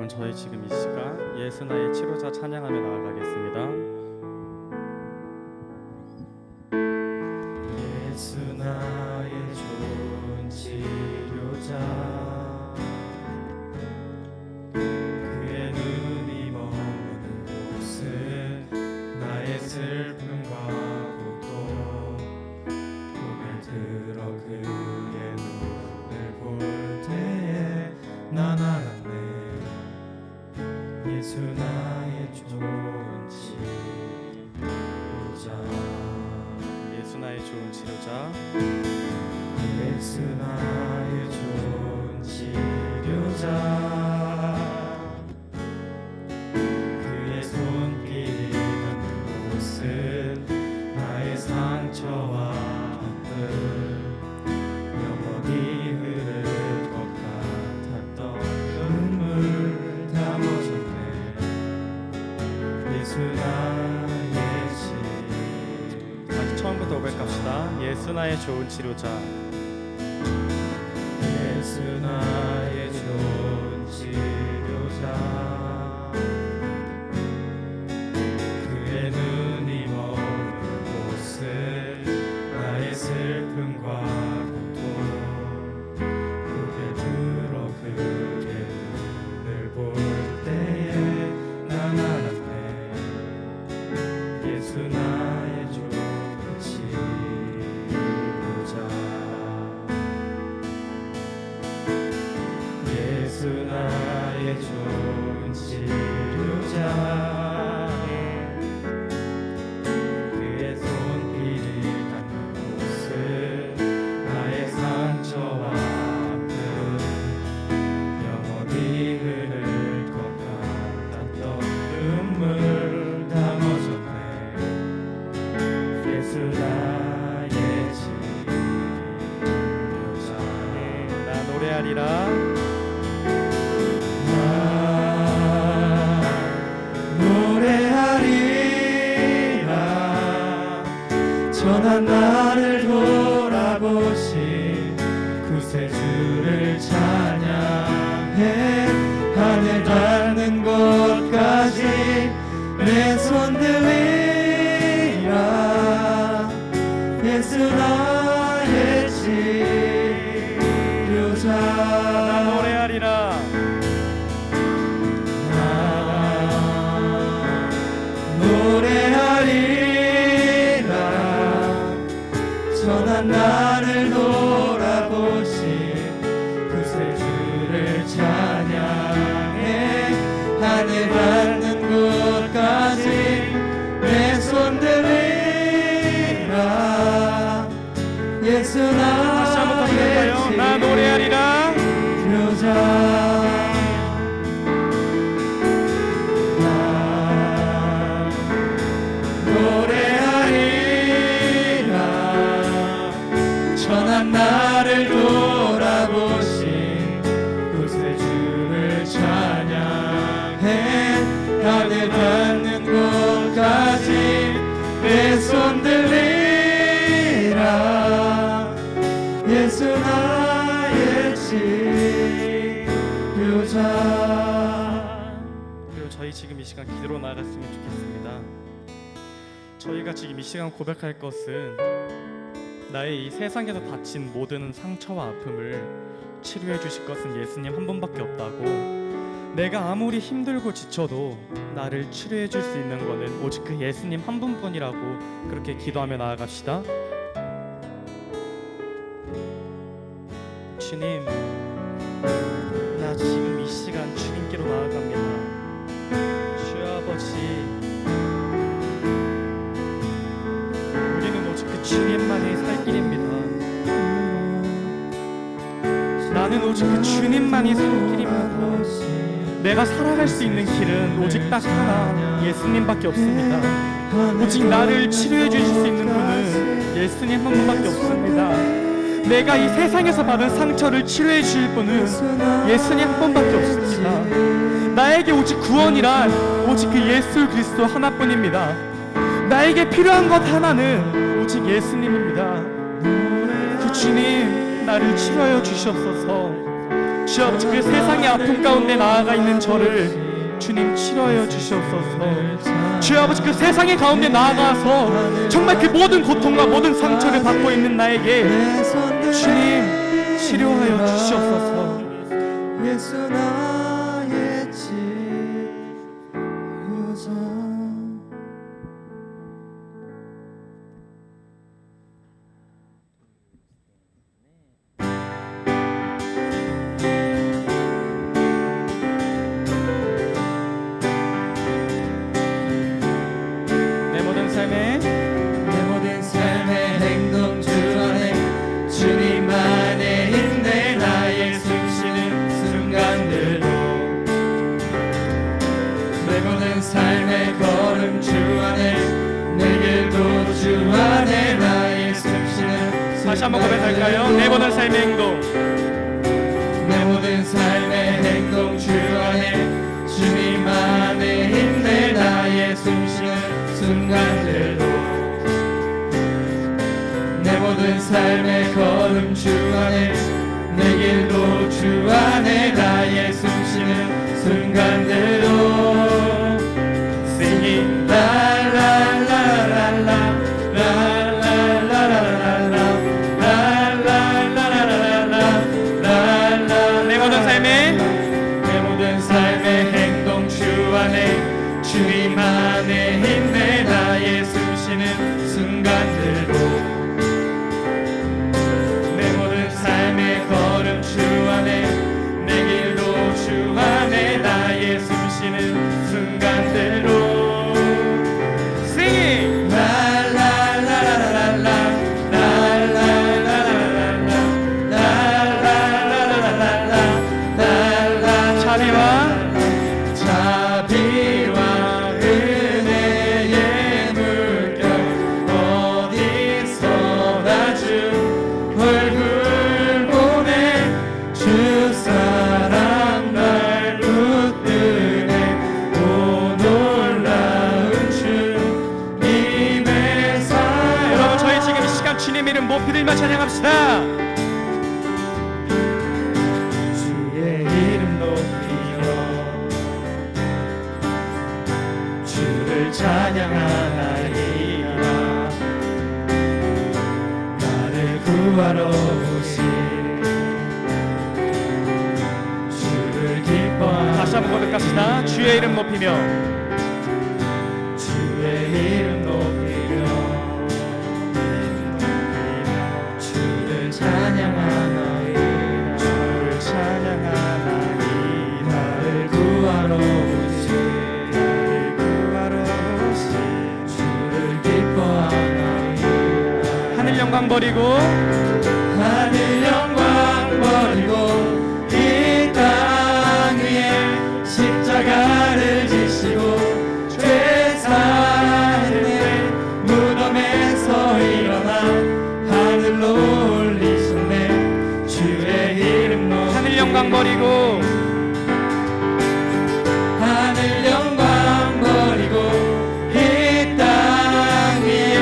여러분, 저희 지금 이 시간 예수 나의 치료자 찬양하며 나아가겠습니다. 예수 나의 좋은 치료자, 그의 눈이 머무는 곳은 나의 슬픔과 고통, 고개를 들어 그의 눈을 볼 때에 난 알았네. 예수 나의 좋은 치료자, 예수 나의 좋은 치료자, 예수 나의 좋은 치료자, 그의 손길이 닿는 곳은 나의 상처와 아픔, 영원히 흐를 것 같았던 눈물 다 멎었네. 예수 나의 치료자. 다시 처음부터 고백합시다. 예수 나의 좋은 치료자, 예수 나의 좋은 치료자, 그의 눈이 머무는 곳은 나의 슬픔과 고통, 고개 들어 그의 눈을 볼 때에 난 알았네. 예수 나의 좋은 치료자, 예수 나의 좋은 치료자, 그의 손길이 닿는 곳은 나의 상처와 아픔, 영원히 흐를 것 같았던 눈물 다 멎었네. 예수 나의 치료자. 나 노래하리라. 전한 나를 돌아보신 구세주를 찬양해. 하늘 닿는 곳까지 내 손 들리라. 예수 나의 치료자. 나 노래하리라. 전한 나를 돌아보신 구세주를 찬양해. 하늘 닿는 곳까지 내 손 들리라. 예수 나의 치료자. 나 노래하리라. 전한 나를 돌아보신 구세주를 찬양해. 하늘 닿는 곳까지 내 손 들리라. 예수 나의 치료자. 그리고 저희 지금 이 시간 기도로 나아갔으면 좋겠습니다. 저희가 지금 이 시간 고백할 것은 나의 이 세상에서 다친 모든 상처와 아픔을 치료해 주실 것은 예수님 한 분밖에 없다고, 내가 아무리 힘들고 지쳐도 나를 치료해 줄 수 있는 것은 오직 그 예수님 한 분뿐이라고 그렇게 기도하며 나아갑시다. 주님, 나 지금 이 시간 주님께로 나아갑니다. 주여 아버지, 주님만이 살 길입니다. 나는 오직 그 주님만이 살 길입니다. 내가 살아갈 수 있는 길은 오직 딱 하나, 예수님밖에 없습니다. 오직 나를 치료해 주실 수 있는 분은 예수님 한 분밖에 없습니다. 내가 이 세상에서 받은 상처를 치료해 주실 분은 예수님 한 분밖에 없습니다. 나에게 오직 구원이란 오직 그 예수 그리스도 하나뿐입니다. 나에게 필요한 것 하나는 오직 예수님입니다. 그 주님, 나를 치료하여 주시옵소서. 주여 아버지 그 세상의 아픔 가운데 나아가 있는 저를 주님 치료하여 주시옵소서. 주여 아버지 그 세상의 가운데 나아가서 정말 그 모든 고통과 모든 상처를 받고 있는 나에게 주님 치료하여 주시옵소서. 예수 나의 치료자. 내 모든 삶에 행동 주 안에 주님 안에 있네. 나의 숨쉬는 순간들도 내 모든 삶의 걸음 주 안에 내 길도 주 안에 나의 숨쉬는 다시 한번 고백할까요? 내 모든 삶의 행동 내 모든 삶의 행동 주 안에 주님 안에 있네. 나의 숨쉬는 순간들도 내 모든 삶의 걸음 주 안에 내 길도 주 안에 나의 숨쉬는 순간들도 Singing la la la la la la la la la la 내 모든 삶에 내 모든 삶의 행동 주 안에 주님 안에 있네. 나의 숨쉬는 순간들도 내 모든 삶의 걸음 주 안에 내 길도 주 안에 나의 숨쉬는 순간들도 Singing 자비와 은혜의 물결 어디서나 주 얼굴 보내 주 사랑 날 붙드네. 오 놀라운 주님의 사랑. 여러분 저희 지금 이 시간 주님 이름 높이 들며 찬양합시다. 주의 이름 높이며 주를 찬양하나이다. 나를 구하러 오신 주를 기뻐하는 다시 한번 고백합시다. 주의 이름 높이며 주의 이름 높이며 주를 찬양하나이다. 주를 찬양하나이다. 나를 구하러 오신 주를 기뻐하나이다. 하늘 영광 버리고 하늘 영광 버리고 이 땅 위에 십자가를 지시고 죄 사했네. 무덤에서 일어나 하늘로 올리셨네. 주의 이름 높이 하늘 영광 버리고 하늘 영광 버리고 이 땅 위에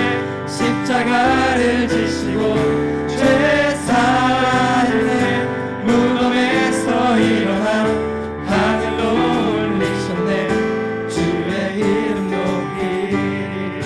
십자가를 지시고 죄 사했네. 무덤에서 일어나 하늘로 올리셨네. 주의 이름 높이리.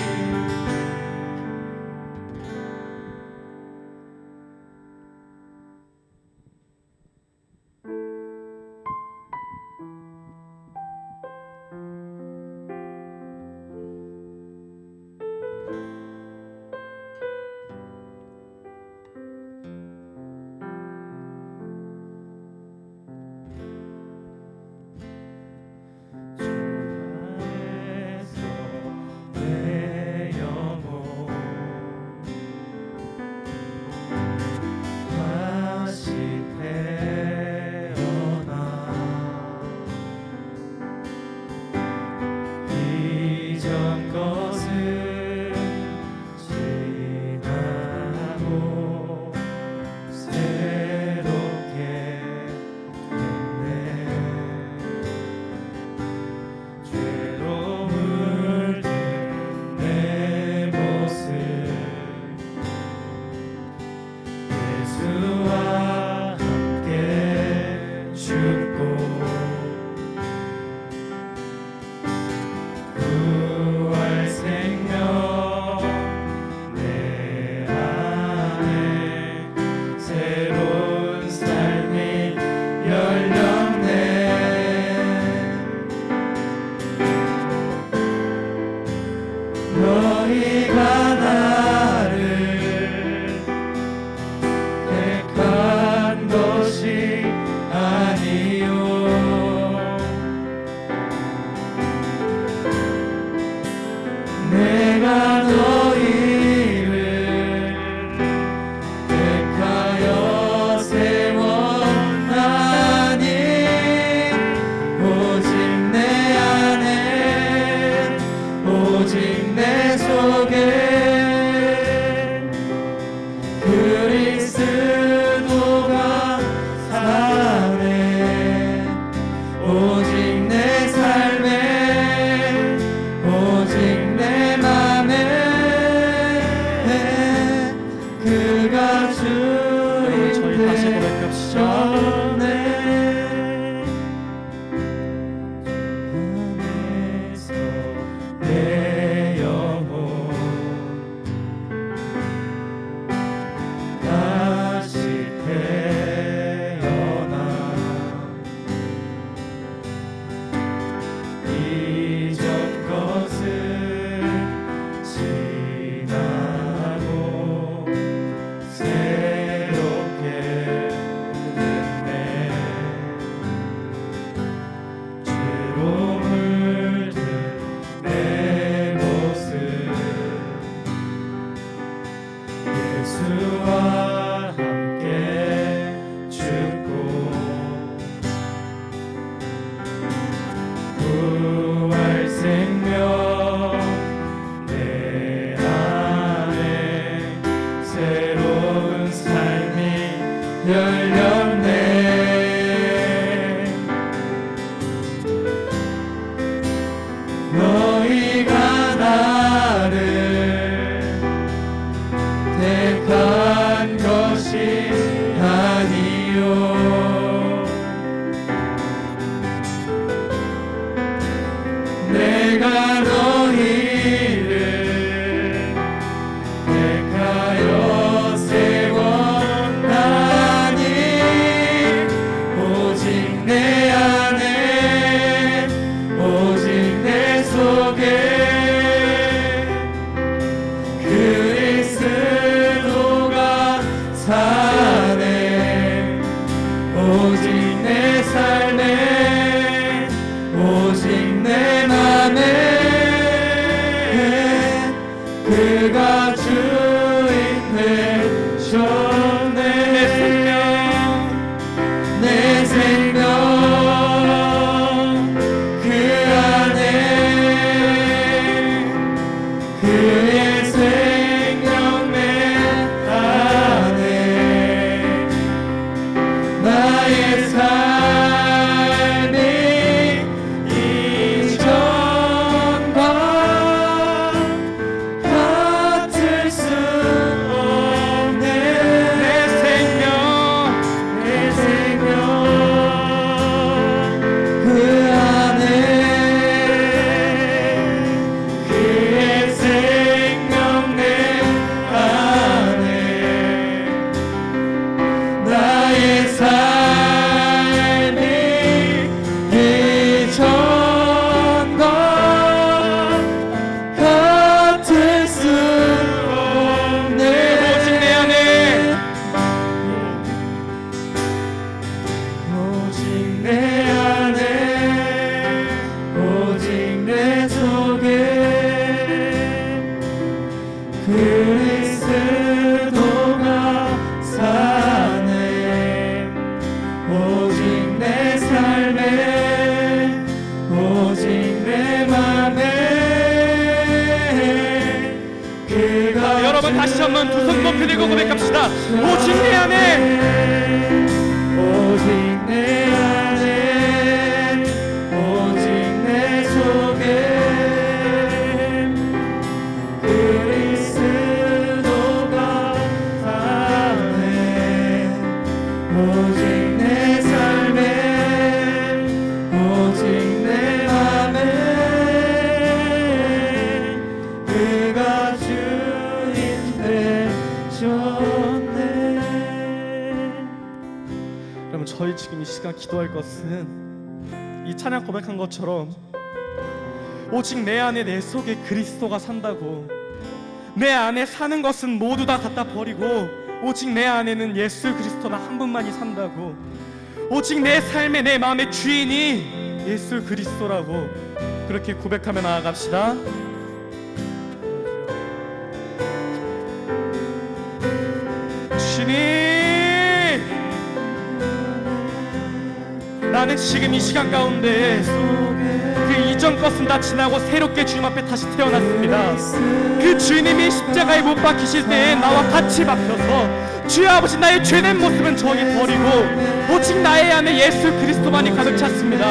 열렸네. 너희가 나를 택한 것이 아니요 내가 너희를 택하여 세웠나니 오직 내 안에 오직 내 속에 그리스도가 사네. 오직 내 삶에 오직 내 맘에 그가 주인 되셨네. 내 생명 그 안에 그의 생명 내 안에 나의 삶이 이전과 같을 수 없네. 내 생명 그 안에 그의 생명 내 안에 나의 삶이 이전과 같을 수 없네. 오직 내 안에 오직 내 안에 오직 내 속에 그리스도가 사네. 오직 내 삶에 오직 내 맘에 그가 여러분 다시 한번 두 손 높이 들고 고백합시다. 오직 내 안에 오직 내 안에 오직 내 속에 그리스도가 사네. 오직 내 삶에 오직 내 맘에 그가 주인 되셨네. 여러분 저희 지금 이 시간 기도할 것은 이 찬양 고백한 것처럼 오직 내 안에 내 속에 그리스도가 산다고 내 안에 사는 것은 모두 다 갖다 버리고 오직 내 안에는 예수 그리스도 나 한 분만이 산다고 오직 내 삶의 내 마음의 주인이 예수 그리스도라고 그렇게 고백하며 나아갑시다. 주님 나는 지금 이 시간 가운데 그 이전 것은 다 지나고 새롭게 주님 앞에 다시 태어났습니다. 그 주님이 십자가에 못 박히실 때에 나와 같이 박혀서 주여 아버지 나의 죄된 모습은 저기 버리고 오직 나의 안에 예수 그리스도만이 가득 찼습니다.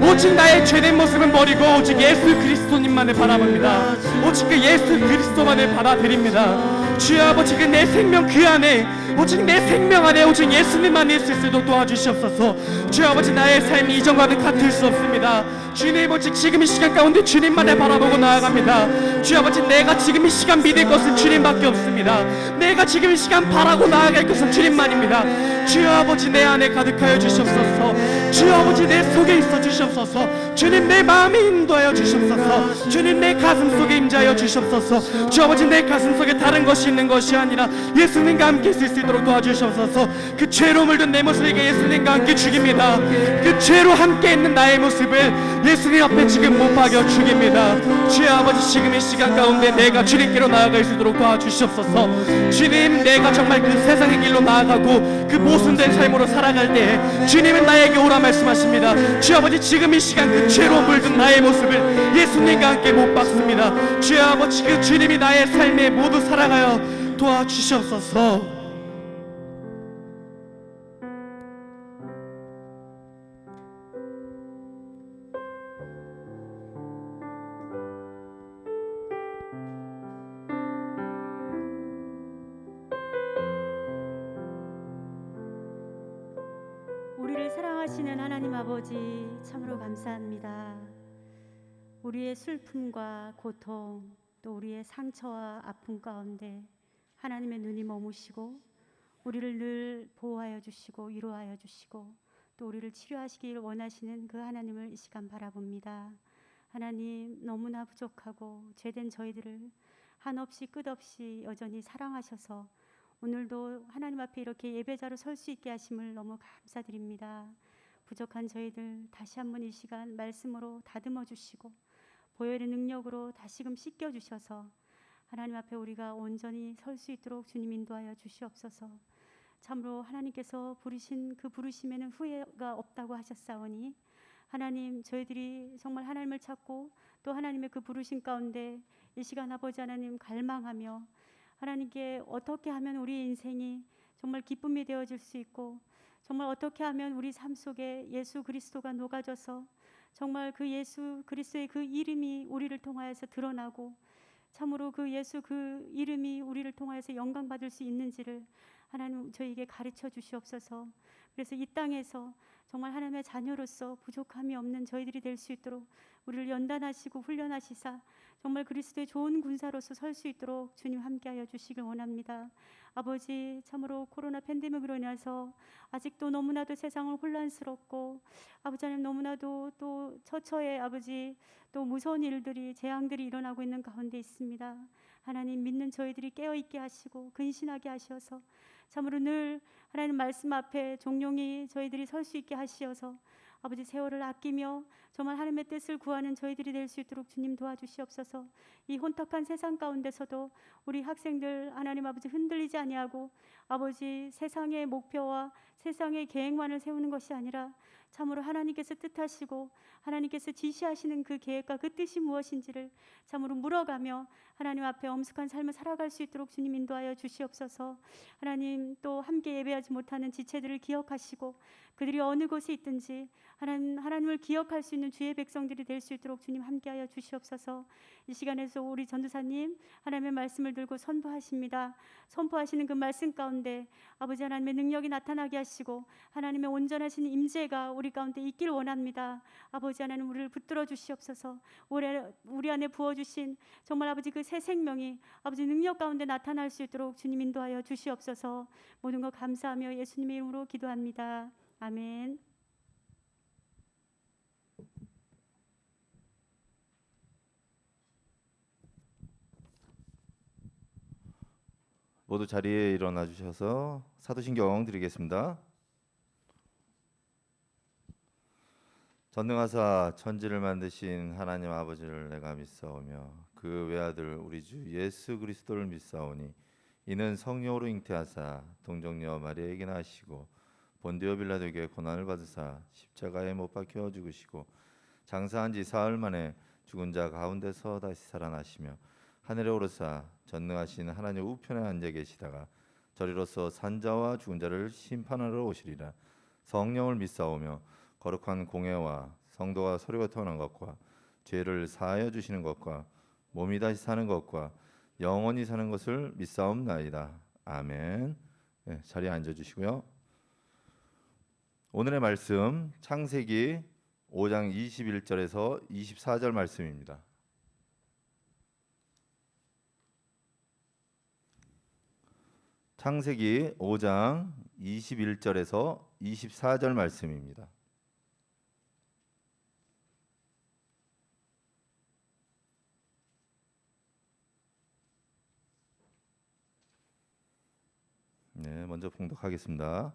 오직 나의 죄된 모습은 버리고 오직 예수 그리스도님만을 바라봅니다. 오직 그 예수 그리스도만을 받아들입니다. 주여 아버지 그 내 생명 그 안에 오직 내 생명 안에 오직 예수님만이 있을 수 있도록 도와주시옵소서. 주여 아버지 나의 삶이 이전과는 같을 수 없습니다. 주님 오직 지금 이 시간 가운데 주님만을 바라보고 나아갑니다. 주여 아버지 내가 지금 이 시간 믿을 것은 주님밖에 없습니다. 내가 지금 이 시간 바라고 나아갈 것은 주님만입니다. 주여 아버지 내 안에 가득하여 주시옵소서. 주여 아버지 내 속에 있어 주시옵소서. 주님 내 마음에 인도하여 주시옵소서. 주님 내 가슴 속에 임재하여 주시옵소서. 주여 아버지 내 가슴 속에 다른 것이 있는 것이 아니라 예수님과 함께 있을 수 있도록 도와주시옵소서. 그 죄로 물든 내 모습에게 예수님과 함께 죽입니다. 그 죄로 함께 있는 나의 모습을 예수님 앞에 지금 못 박여 죽입니다. 주여 아버지 지금 이 시간 가운데 내가 주님께로 나아갈 수 있도록 도와주시옵소서. 주님 내가 정말 그 세상의 길로 나아가고 그 모순된 삶으로 살아갈 때 주님은 나에게 오라 말씀하십니다. 주여 아버지 지금 이 시간 그 죄로 물든 나의 모습을 예수님과 함께 못 박습니다. 주여 아버지 그 주님이 나의 삶에 모두 살아가여 도와주시옵소서. 우리를 사랑하시는 하나님 아버지 참으로 감사합니다. 우리의 슬픔과 고통 또 우리의 상처와 아픔 가운데 하나님의 눈이 머무시고 우리를 늘 보호하여 주시고 위로하여 주시고 또 우리를 치료하시길 원하시는 그 하나님을 이 시간 바라봅니다. 하나님, 너무나 부족하고 죄된 저희들을 한없이 끝없이 여전히 사랑하셔서 오늘도 하나님 앞에 이렇게 예배자로 설 수 있게 하심을 너무 감사드립니다. 부족한 저희들 다시 한번 이 시간 말씀으로 다듬어 주시고 보혈의 능력으로 다시금 씻겨 주셔서 하나님 앞에 우리가 온전히 설 수 있도록 주님 인도하여 주시옵소서. 참으로 하나님께서 부르신 그 부르심에는 후회가 없다고 하셨사오니 하나님, 저희들이 정말 하나님을 찾고 또 하나님의 그 부르심 가운데 이 시간 아버지 하나님 갈망하며 하나님께 어떻게 하면 우리 인생이 정말 기쁨이 되어질 수 있고 정말 어떻게 하면 우리 삶 속에 예수 그리스도가 녹아져서 정말 그 예수 그리스도의 그 이름이 우리를 통하여서 드러나고 참으로 그 예수 그 이름이 우리를 통하여서 영광 받을 수 있는지를 하나님 저희에게 가르쳐 주시옵소서. 그래서 이 땅에서 정말 하나님의 자녀로서 부족함이 없는 저희들이 될 수 있도록 우리를 연단하시고 훈련하시사 정말 그리스도의 좋은 군사로서 설 수 있도록 주님 함께하여 주시길 원합니다. 아버지, 참으로 코로나 팬데믹으로 인해서 아직도 너무나도 세상은 혼란스럽고 아버지 하나님 너무나도 또 처처에 아버지 또 무서운 일들이 재앙들이 일어나고 있는 가운데 있습니다. 하나님, 믿는 저희들이 깨어있게 하시고 근신하게 하셔서 참으로 늘 하나님 말씀 앞에 종용이 저희들이 설 수 있게 하시어서 아버지 세월을 아끼며 정말 하나님의 뜻을 구하는 저희들이 될 수 있도록 주님 도와주시옵소서. 이 혼탁한 세상 가운데서도 우리 학생들 하나님 아버지 흔들리지 아니하고 아버지 세상의 목표와 세상의 계획만을 세우는 것이 아니라 참으로 하나님께서 뜻하시고 하나님께서 지시하시는 그 계획과 그 뜻이 무엇인지를 참으로 물어가며 하나님 앞에 엄숙한 삶을 살아갈 수 있도록 주님 인도하여 주시옵소서. 하나님, 또 함께 예배하지 못하는 지체들을 기억하시고 그들이 어느 곳에 있든지 하나님을 기억할 수 있는 주의 백성들이 될 수 있도록 주님 함께하여 주시옵소서. 이 시간에서 우리 전도사님 하나님의 말씀을 들고 선포하십니다. 선포하시는 그 말씀 가운데 아버지 하나님의 능력이 나타나게 하시고 하나님의 온전하신 임재가 우리 가운데 있길 원합니다. 아버지 하나님, 우리를 붙들어 주시옵소서. 우리 안에 부어주신 정말 아버지 그 새 생명이 아버지 능력 가운데 나타날 수 있도록 주님 인도하여 주시옵소서. 모든 것 감사하며 예수님의 이름으로 기도합니다. 아멘. 모두 자리에 일어나 주셔서 사도신경 드리겠습니다. 전능하사 천지를 만드신 하나님 아버지를 내가 믿사오며 그 외아들 우리 주 예수 그리스도를 믿사오니 이는 성령으로 잉태하사 동정녀 마리아에게 나시고 본디오 빌라도에게 고난을 받으사 십자가에 못 박혀 죽으시고 장사한 지 사흘 만에 죽은 자 가운데서 다시 살아나시며 하늘에 오르사 전능하신 하나님 우편에 앉아 계시다가 저리로서 산자와 죽은 자를 심판하러 오시리라. 성령을 믿사오며 거룩한 공회와 성도가 서로가 태어난 것과 죄를 사하여 주시는 것과 몸이 다시 사는 것과 영원히 사는 것을 믿사옵나이다. 아멘. 네, 자리에 앉아주시고요. 오늘의 말씀 창세기 5장 21절에서 24절 말씀입니다. 창세기 5장 21절에서 24절 말씀입니다. 네, 먼저 봉독하겠습니다.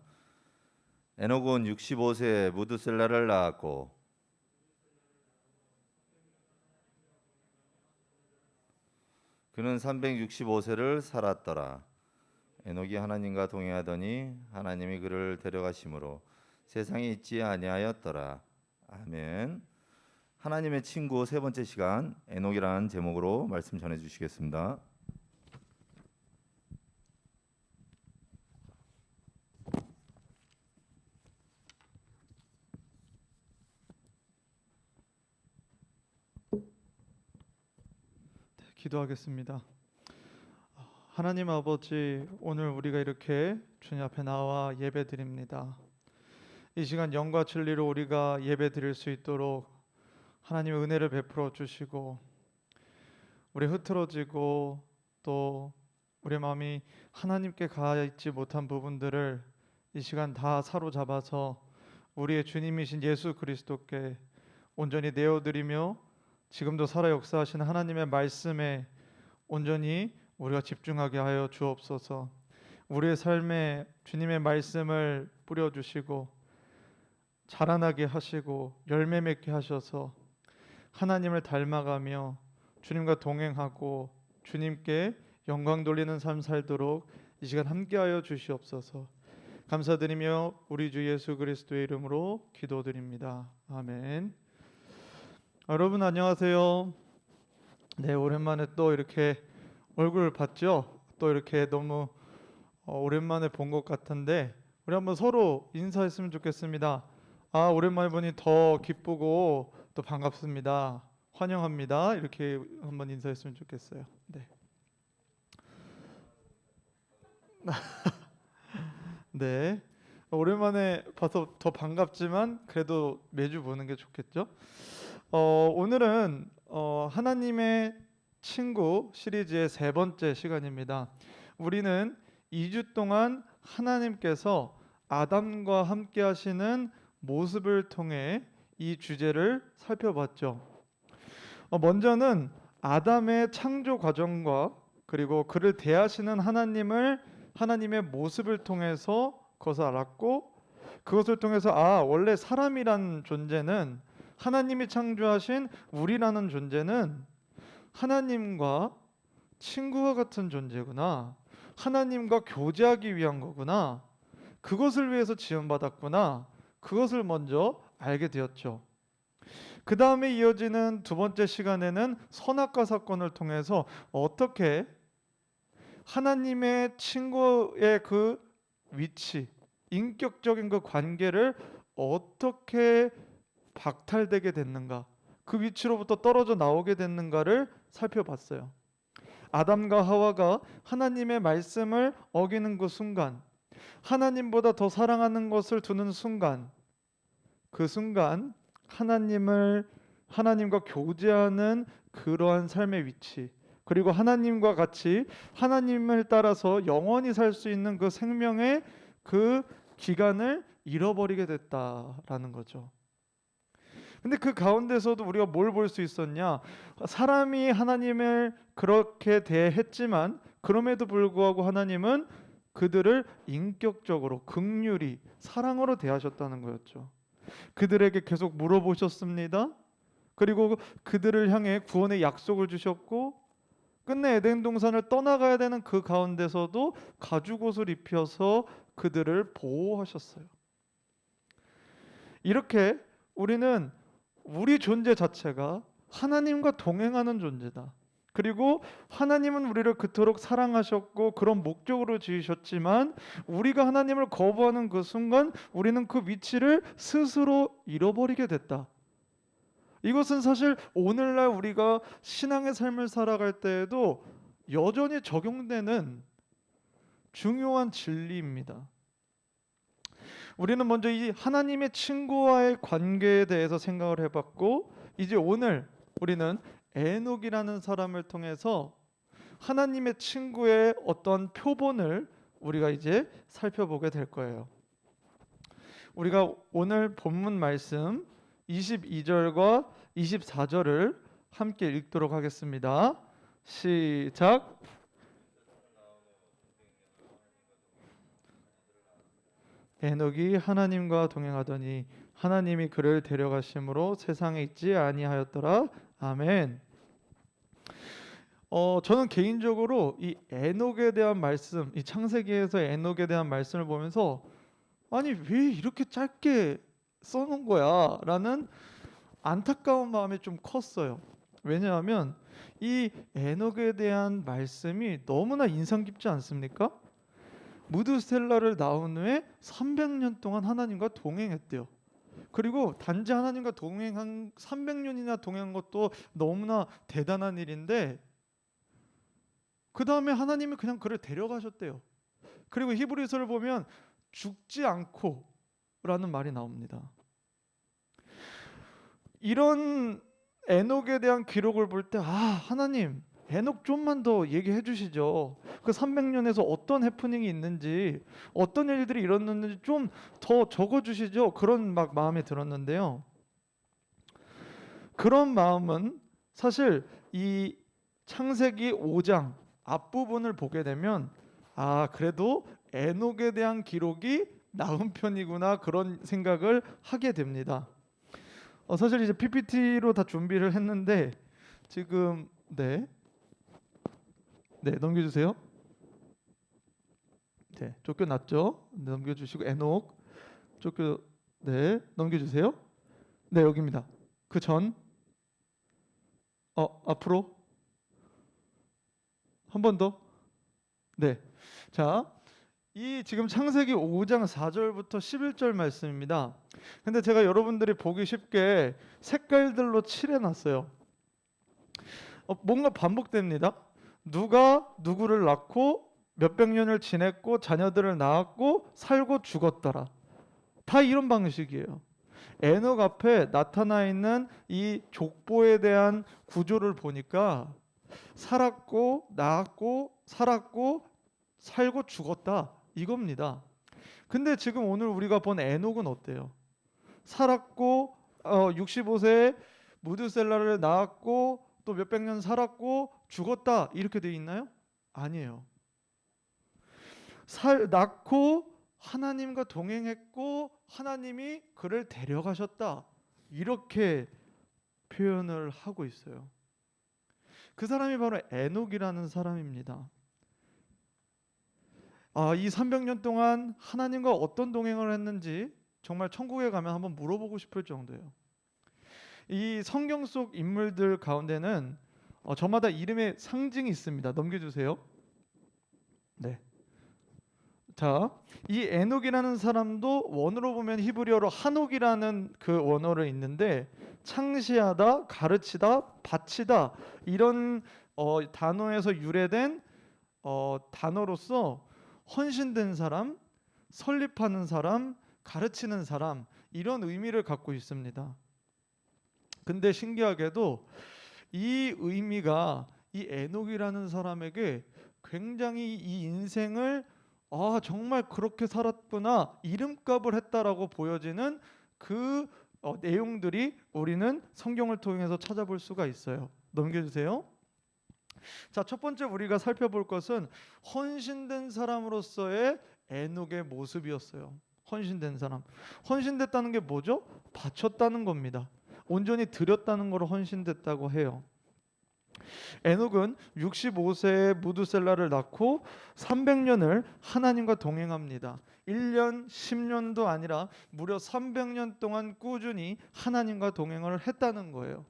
에녹은 65세에 무드셀라를 낳았고 그는 365세를 살았더라. 에녹이 하나님과 동행하더니 하나님이 그를 데려가심으로 세상에 있지 아니하였더라. 아멘. 하나님의 친구 세 번째 시간 에녹이라는 제목으로 말씀 전해 주시겠습니다. 기도하겠습니다. 하나님 아버지, 오늘 우리가 이렇게 주님 앞에 나와 예배드립니다. 이 시간 영과 진리로 우리가 예배 드릴 수 있도록 하나님의 은혜를 베풀어 주시고, 우리 흐트러지고 또 우리 마음이 하나님께 가 있지 못한 부분들을 이 시간 다 사로잡아서 우리의 주님이신 예수 그리스도께 온전히 내어드리며 지금도 살아 역사하시는 하나님의 말씀에 온전히 우리가 집중하게 하여 주옵소서. 우리의 삶에 주님의 말씀을 뿌려주시고 자라나게 하시고 열매 맺게 하셔서 하나님을 닮아가며 주님과 동행하고 주님께 영광 돌리는 삶 살도록 이 시간 함께하여 주시옵소서. 감사드리며 우리 주 예수 그리스도의 이름으로 기도드립니다. 아멘. 여러분 안녕하세요. 네, 오랜만에 또 이렇게 얼굴 봤죠? 또 이렇게 너무 오랜만에 본 것 같은데 우리 한번 서로 인사했으면 좋겠습니다. 오랜만에 보니 더 기쁘고 또 반갑습니다. 환영합니다. 이렇게 한번 인사했으면 좋겠어요. 네. 네. 오랜만에 봐서 더 반갑지만 그래도 매주 보는 게 좋겠죠? 오늘은 하나님의 친구 시리즈의 세 번째 시간입니다. 우리는 2주 동안 하나님께서 아담과 함께 하시는 모습을 통해 이 주제를 살펴봤죠. 먼저는 아담의 창조 과정과 그리고 그를 대하시는 하나님의 모습을 통해서 그것을 알았고, 그것을 통해서 원래 사람이란 존재는, 하나님이 창조하신 우리라는 존재는 하나님과 친구와 같은 존재구나, 하나님과 교제하기 위한 거구나, 그것을 위해서 지음받았구나, 그것을 먼저 알게 되었죠. 그 다음에 이어지는 두 번째 시간에는 선악과 사건을 통해서 어떻게 하나님의 친구의 그 위치, 인격적인 그 관계를 어떻게 박탈되게 됐는가, 그 위치로부터 떨어져 나오게 됐는가를 살펴봤어요. 아담과 하와가 하나님의 말씀을 어기는 그 순간, 하나님보다 더 사랑하는 것을 두는 순간, 그 순간 하나님과 교제하는 그러한 삶의 위치, 그리고 하나님과 같이 하나님을 따라서 영원히 살 수 있는 그 생명의 그 기간을 잃어버리게 됐다라는 거죠. 근데 그 가운데서도 우리가 뭘 볼 수 있었냐? 사람이 하나님을 그렇게 대했지만 그럼에도 불구하고 하나님은 그들을 인격적으로 긍휼히 사랑으로 대하셨다는 거였죠. 그들에게 계속 물어보셨습니다. 그리고 그들을 향해 구원의 약속을 주셨고, 끝내 에덴 동산을 떠나가야 되는 그 가운데서도 가죽옷을 입혀서 그들을 보호하셨어요. 이렇게 우리는 우리 존재 자체가 하나님과 동행하는 존재다. 그리고 하나님은 우리를 그토록 사랑하셨고 그런 목적으로 지으셨지만 우리가 하나님을 거부하는 그 순간 우리는 그 위치를 스스로 잃어버리게 됐다. 이것은 사실 오늘날 우리가 신앙의 삶을 살아갈 때에도 여전히 적용되는 중요한 진리입니다. 우리는 먼저 이 하나님의 친구와의 관계에 대해서 생각을 해봤고, 이제 오늘 우리는 에녹이라는 사람을 통해서 하나님의 친구의 어떤 표본을 우리가 이제 살펴보게 될 거예요. 우리가 오늘 본문 말씀 22절과 24절을 함께 읽도록 하겠습니다. 시작. 에녹이 하나님과 동행하더니 하나님이 그를 데려가심으로 세상에 있지 아니하였더라. 아멘. 저는 개인적으로 이 에녹에 대한 말씀, 이 창세기에서 에녹에 대한 말씀을 보면서 아니 왜 이렇게 짧게 써놓은 거야? 라는 안타까운 마음이 좀 컸어요. 왜냐하면 이 에녹에 대한 말씀이 너무나 인상 깊지 않습니까? 무드셀라를 낳은 후에 300년 동안 하나님과 동행했대요. 그리고 단지 하나님과 동행한 300년이나 동행한 것도 너무나 대단한 일인데, 그 다음에 하나님이 그냥 그를 데려가셨대요. 그리고 히브리서를 보면 죽지 않고 라는 말이 나옵니다. 이런 에녹에 대한 기록을 볼 때 하나님 에녹 좀만 더 얘기해 주시죠. 그 300년에서 어떤 해프닝이 있는지 어떤 일들이 일어났는지 좀 더 적어 주시죠. 그런 마음이 들었는데요. 그런 마음은 사실 이 창세기 5장 앞부분을 보게 되면 그래도 에녹에 대한 기록이 나은 편이구나 그런 생각을 하게 됩니다. 사실 이제 PPT로 다 준비를 했는데 지금 네 넘겨주세요. 네, 쫓겨났죠? 네, 넘겨주시고 에녹 넘겨주세요. 네, 여기입니다. 그 전 앞으로 한 번 더. 네, 자, 이 지금 창세기 5장 4절부터 11절 말씀입니다. 근데 제가 여러분들이 보기 쉽게 색깔들로 칠해놨어요. 뭔가 반복됩니다. 누가 누구를 낳고 몇백 년을 지냈고 자녀들을 낳았고 살고 죽었더라. 다 이런 방식이에요. 에녹 앞에 나타나 있는 이 족보에 대한 구조를 보니까 살았고 낳았고 살았고 살고 죽었다 이겁니다. 근데 지금 오늘 우리가 본 에녹은 어때요? 살았고 65세에 무드셀라를 낳았고 또 몇백 년 살았고 죽었다 이렇게 돼 있나요? 아니에요. 낳고 하나님과 동행했고 하나님이 그를 데려가셨다 이렇게 표현을 하고 있어요. 그 사람이 바로 에녹이라는 사람입니다. 이 300년 동안 하나님과 어떤 동행을 했는지 정말 천국에 가면 한번 물어보고 싶을 정도예요. 이 성경 속 인물들 가운데는 저마다 이름의 상징이 있습니다. 넘겨주세요. 네. 자, 이 에녹이라는 사람도 원어로 보면 히브리어로 한옥이라는 그 원어로 있는데 창시하다, 가르치다, 바치다 이런 단어에서 유래된 단어로서 헌신된 사람, 설립하는 사람, 가르치는 사람 이런 의미를 갖고 있습니다. 근데 신기하게도 이 의미가 이 에녹이라는 사람에게 굉장히 이 인생을 정말 그렇게 살았구나 이름값을 했다라고 보여지는 그 내용들이 우리는 성경을 통해서 찾아볼 수가 있어요. 넘겨주세요. 자, 첫 번째 우리가 살펴볼 것은 헌신된 사람으로서의 에녹의 모습이었어요. 헌신된 사람. 헌신됐다는 게 뭐죠? 바쳤다는 겁니다. 온전히 드렸다는 걸 헌신됐다고 해요. 에녹은 65세에 무드셀라를 낳고 300년을 하나님과 동행합니다. 1년, 10년도 아니라 무려 300년 동안 꾸준히 하나님과 동행을 했다는 거예요.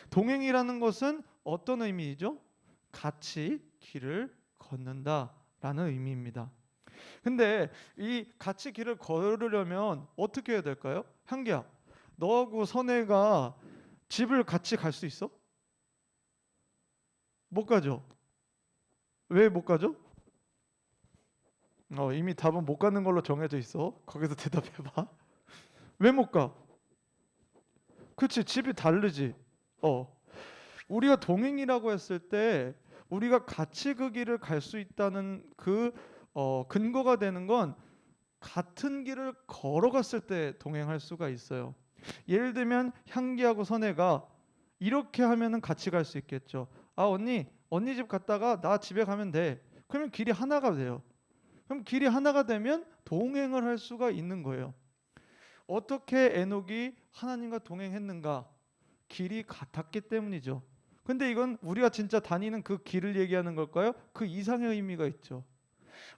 동행이라는 것은 어떤 의미이죠? 같이 길을 걷는다라는 의미입니다. 근데 이 같이 길을 걸으려면 어떻게 해야 될까요? 향기야, 너하고 선혜가 집을 같이 갈 수 있어? 못 가죠? 왜 못 가죠? 이미 답은 못 가는 걸로 정해져 있어. 거기서 대답해봐. 왜 못 가? 그치, 집이 다르지. 우리가 동행이라고 했을 때 우리가 같이 그 길을 갈 수 있다는 그 근거가 되는 건 같은 길을 걸어갔을 때 동행할 수가 있어요. 예를 들면 향기하고 선혜가 이렇게 하면은 같이 갈 수 있겠죠. 언니 집 갔다가 나 집에 가면 돼. 그러면 길이 하나가 돼요. 그럼 길이 하나가 되면 동행을 할 수가 있는 거예요. 어떻게 에녹이 하나님과 동행했는가? 길이 같았기 때문이죠. 근데 이건 우리가 진짜 다니는 그 길을 얘기하는 걸까요? 그 이상의 의미가 있죠.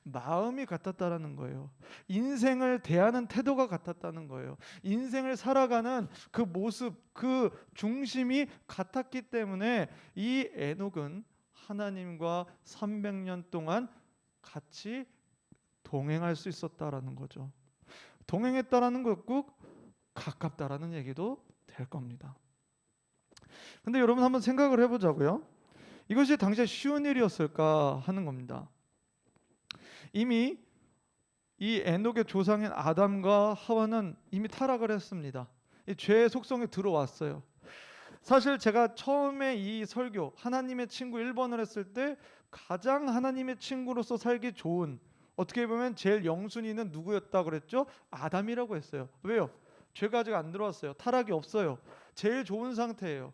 마음이 같았다라는 거예요. 인생을 대하는 태도가 같았다는 거예요. 인생을 살아가는 그 모습, 그 중심이 같았기 때문에 이 에녹은 하나님과 300년 동안 같이 동행할 수 있었다라는 거죠. 동행했다라는 것 꼭 가깝다라는 얘기도 될 겁니다. 근데 여러분 한번 생각을 해보자고요. 이것이 당시에 쉬운 일이었을까 하는 겁니다. 이미 이 에녹의 조상인 아담과 하와는 이미 타락을 했습니다. 이 죄의 속성에 들어왔어요. 사실 제가 처음에 이 설교 하나님의 친구 1번을 했을 때 가장 하나님의 친구로서 살기 좋은, 어떻게 보면 제일 영순이는 누구였다 그랬죠? 아담이라고 했어요. 왜요? 죄가 아직 안 들어왔어요. 타락이 없어요. 제일 좋은 상태예요.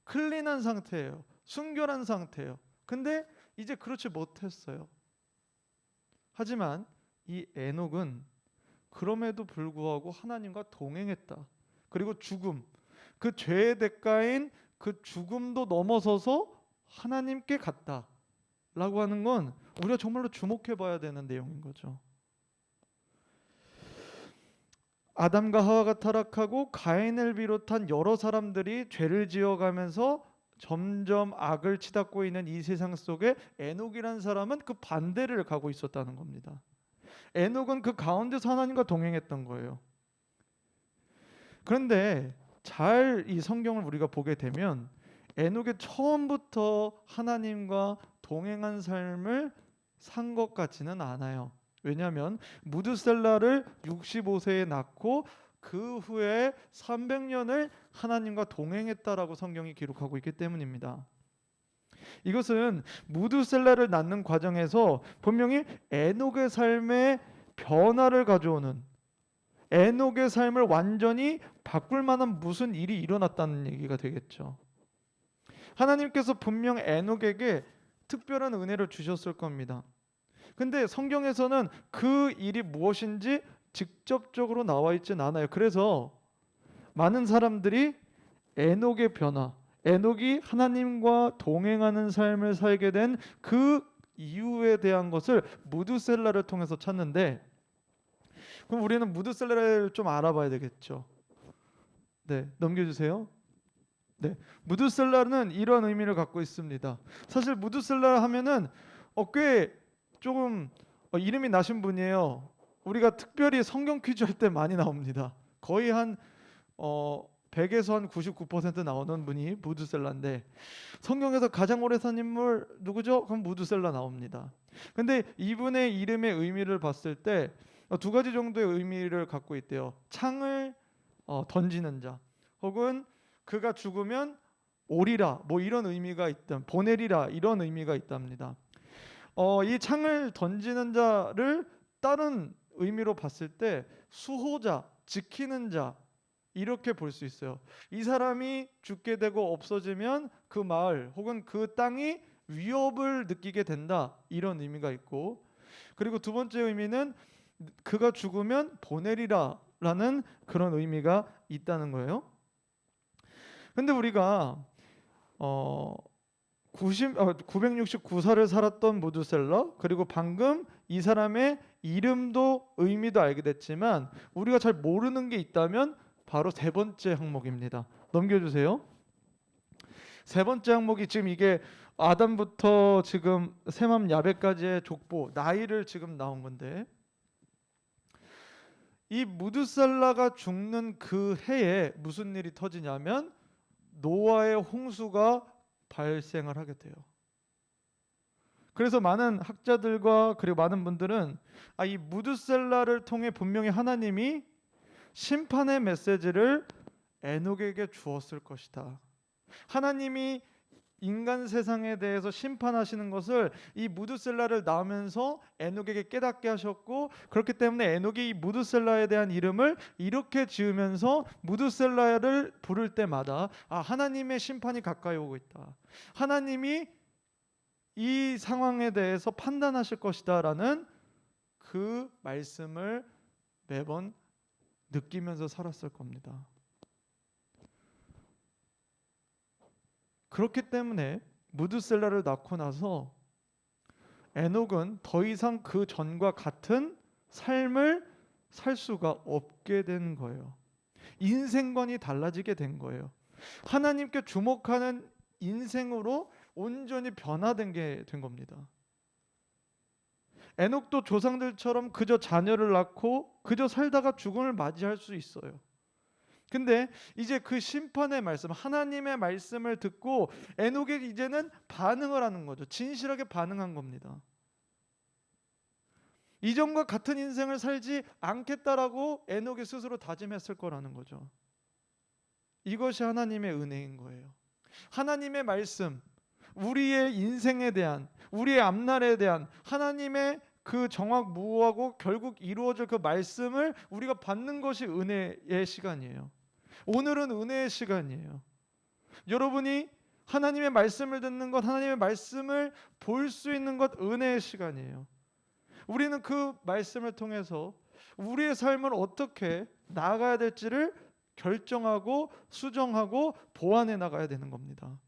클린한 상태예요. 순결한 상태예요. 근데 이제 그렇지 못했어요. 하지만 이 에녹은 그럼에도 불구하고 하나님과 동행했다. 그리고 죽음, 그 죄의 대가인 그 죽음도 넘어서서 하나님께 갔다 라고 하는 건 우리가 정말로 주목해 봐야 되는 내용인 거죠. 아담과 하와가 타락하고 가인을 비롯한 여러 사람들이 죄를 지어가면서 점점 악을 치닫고 있는 이 세상 속에 에녹이라는 사람은 그 반대를 가고 있었다는 겁니다. 에녹은 그 가운데서 하나님과 동행했던 거예요. 그런데 잘 이 성경을 우리가 보게 되면 에녹이 처음부터 하나님과 동행한 삶을 산 것 같지는 않아요. 왜냐하면 무드셀라를 65세에 낳고 그 후에 300년을 하나님과 동행했다라고 성경이 기록하고 있기 때문입니다. 이것은 무드셀라를 낳는 과정에서 분명히 에녹의 삶에 변화를 가져오는, 에녹의 삶을 완전히 바꿀 만한 무슨 일이 일어났다는 얘기가 되겠죠. 하나님께서 분명 에녹에게 특별한 은혜를 주셨을 겁니다. 근데 성경에서는 그 일이 무엇인지 직접적으로 나와 있진 않아요. 그래서 많은 사람들이 에녹의 변화, 에녹이 하나님과 동행하는 삶을 살게 된 그 이유에 대한 것을 무드셀라를 통해서 찾는데, 그럼 우리는 무드셀라를 좀 알아봐야 되겠죠. 네, 넘겨주세요. 네, 무드셀라는 이런 의미를 갖고 있습니다. 사실 무드셀라 하면은 꽤 조금 이름이 나신 분이에요. 우리가 특별히 성경 퀴즈 할 때 많이 나옵니다. 거의 한 100에서 한 99% 나오는 분이 무드셀라인데, 성경에서 가장 오래 산 인물 누구죠? 그럼 무드셀라 나옵니다. 근데 이분의 이름의 의미를 봤을 때 두 가지 정도의 의미를 갖고 있대요. 창을 던지는 자, 혹은 그가 죽으면 오리라, 뭐 이런 의미가 있든, 보내리라 이런 의미가 있답니다. 이 창을 던지는 자를 다른 의미로 봤을 때 수호자, 지키는 자, 이렇게 볼 수 있어요. 이 사람이 죽게 되고 없어지면 그 마을 혹은 그 땅이 위협을 느끼게 된다, 이런 의미가 있고, 그리고 두 번째 의미는 그가 죽으면 보내리라 라는 그런 의미가 있다는 거예요. 근데 우리가 969살을 살았던 무드셀라, 그리고 방금 이 사람의 이름도 의미도 알게 됐지만 우리가 잘 모르는 게 있다면 바로 세 번째 항목입니다. 넘겨주세요. 세 번째 항목이 지금 이게 아담부터 지금 셈함 야벳까지의 족보, 나이를 지금 나온 건데, 이 무드셀라가 죽는 그 해에 무슨 일이 터지냐면 노아의 홍수가 발생을 하게 돼요. 그래서 많은 학자들과 그리고 많은 분들은 이 무드셀라를 통해 분명히 하나님이 심판의 메시지를 에녹에게 주었을 것이다. 하나님이 인간 세상에 대해서 심판하시는 것을 이 무드셀라를 낳으면서 에녹에게 깨닫게 하셨고, 그렇기 때문에 에녹이 이 무드셀라에 대한 이름을 이렇게 지으면서 무드셀라를 부를 때마다 하나님의 심판이 가까이 오고 있다, 하나님이 이 상황에 대해서 판단하실 것이다 라는 그 말씀을 매번 느끼면서 살았을 겁니다. 그렇기 때문에 무드셀라를 낳고 나서 에녹은 더 이상 그 전과 같은 삶을 살 수가 없게 된 거예요. 인생관이 달라지게 된 거예요. 하나님께 주목하는 인생으로 온전히 변화된 게 된 겁니다. 에녹도 조상들처럼 그저 자녀를 낳고 그저 살다가 죽음을 맞이할 수 있어요. 근데 이제 그 심판의 말씀, 하나님의 말씀을 듣고 에녹이 이제는 반응을 하는 거죠. 진실하게 반응한 겁니다. 이전과 같은 인생을 살지 않겠다라고 에녹이 스스로 다짐했을 거라는 거죠. 이것이 하나님의 은혜인 거예요. 하나님의 말씀, 우리의 인생에 대한, 우리의 앞날에 대한 하나님의 그 정확무하고 결국 이루어질 그 말씀을 우리가 받는 것이 은혜의 시간이에요. 오늘은 은혜의 시간이에요. 여러분이 하나님의 말씀을 듣는 것, 하나님의 말씀을 볼 수 있는 것 은혜의 시간이에요. 우리는 그 말씀을 통해서 우리의 삶을 어떻게 나아가야 될지를 결정하고 수정하고 보완해 나가야 되는 겁니다.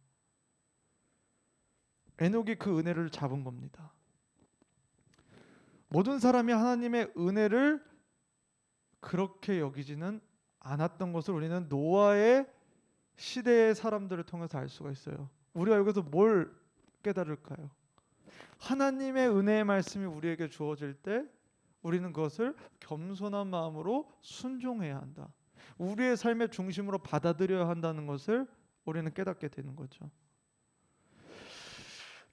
에녹이 그 은혜를 잡은 겁니다. 모든 사람이 하나님의 은혜를 그렇게 여기지는 않았던 것을 우리는 노아의 시대의 사람들을 통해서 알 수가 있어요. 우리가 여기서 뭘 깨달을까요? 하나님의 은혜의 말씀이 우리에게 주어질 때 우리는 그것을 겸손한 마음으로 순종해야 한다. 우리의 삶의 중심으로 받아들여야 한다는 것을 우리는 깨닫게 되는 거죠.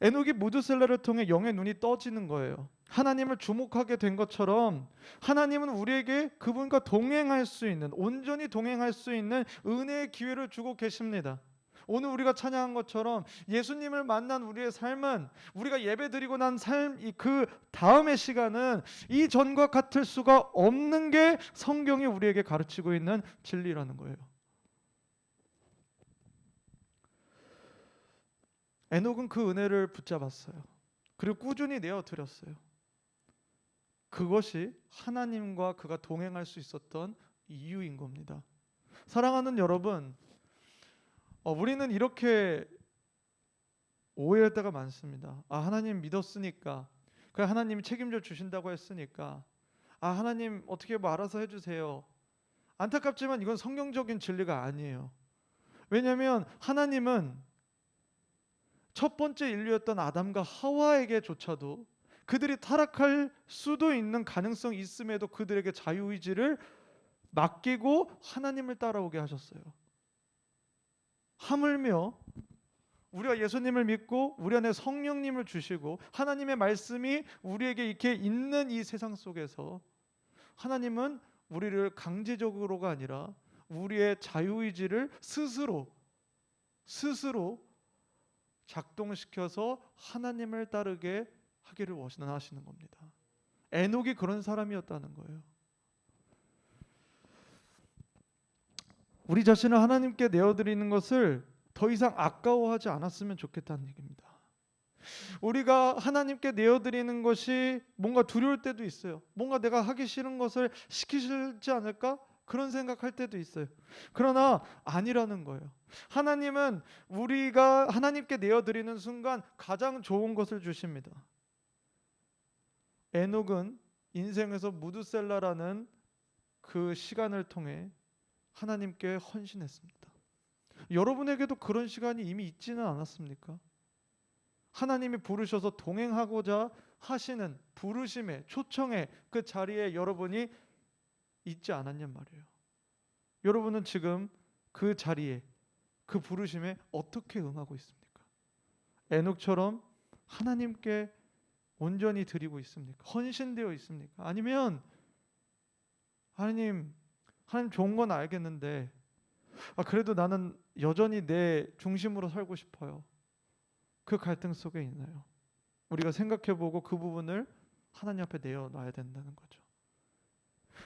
에녹이 무드셀라를 통해 영의 눈이 떠지는 거예요. 하나님을 주목하게 된 것처럼 하나님은 우리에게 그분과 동행할 수 있는, 온전히 동행할 수 있는 은혜의 기회를 주고 계십니다. 오늘 우리가 찬양한 것처럼 예수님을 만난 우리의 삶은, 우리가 예배드리고 난 삶, 그 다음의 시간은 이 전과 같을 수가 없는 게 성경이 우리에게 가르치고 있는 진리라는 거예요. 에녹은 그 은혜를 붙잡았어요. 그리고 꾸준히 내어드렸어요. 그것이 하나님과 그가 동행할 수 있었던 이유인 겁니다. 사랑하는 여러분, 우리는 이렇게 오해할 때가 많습니다. 하나님 믿었으니까, 그냥 하나님이 책임져 주신다고 했으니까, 하나님 어떻게 뭐 알아서 해주세요. 안타깝지만 이건 성경적인 진리가 아니에요. 왜냐하면 하나님은 첫 번째 인류였던 아담과 하와에게조차도 그들이 타락할 수도 있는 가능성이 있음에도 그들에게 자유의지를 맡기고 하나님을 따라오게 하셨어요. 하물며 우리가 예수님을 믿고 우리 안에 성령님을 주시고 하나님의 말씀이 우리에게 이렇게 있는 이 세상 속에서 하나님은 우리를 강제적으로가 아니라 우리의 자유의지를 스스로 작동시켜서 하나님을 따르게 하기를 원하시는 겁니다. 에녹이 그런 사람이었다는 거예요. 우리 자신을 하나님께 내어드리는 것을 더 이상 아까워하지 않았으면 좋겠다는 얘기입니다. 우리가 하나님께 내어드리는 것이 뭔가 두려울 때도 있어요. 뭔가 내가 하기 싫은 것을 시키시지 않을까? 그런 생각할 때도 있어요. 그러나 아니라는 거예요. 하나님은 우리가 하나님께 내어드리는 순간 가장 좋은 것을 주십니다. 에녹은 인생에서 무드셀라라는 그 시간을 통해 하나님께 헌신했습니다. 여러분에게도 그런 시간이 이미 있지는 않았습니까? 하나님이 부르셔서 동행하고자 하시는 부르심의 초청의 그 자리에 여러분이 있지 않았냔 말이에요. 여러분은 지금 그 자리에, 그 부르심에 어떻게 응하고 있습니까? 에녹처럼 하나님께 온전히 드리고 있습니까? 헌신되어 있습니까? 아니면 하나님 좋은 건 알겠는데 그래도 나는 여전히 내 중심으로 살고 싶어요. 그 갈등 속에 있나요? 우리가 생각해보고 그 부분을 하나님 앞에 내어놔야 된다는 거죠.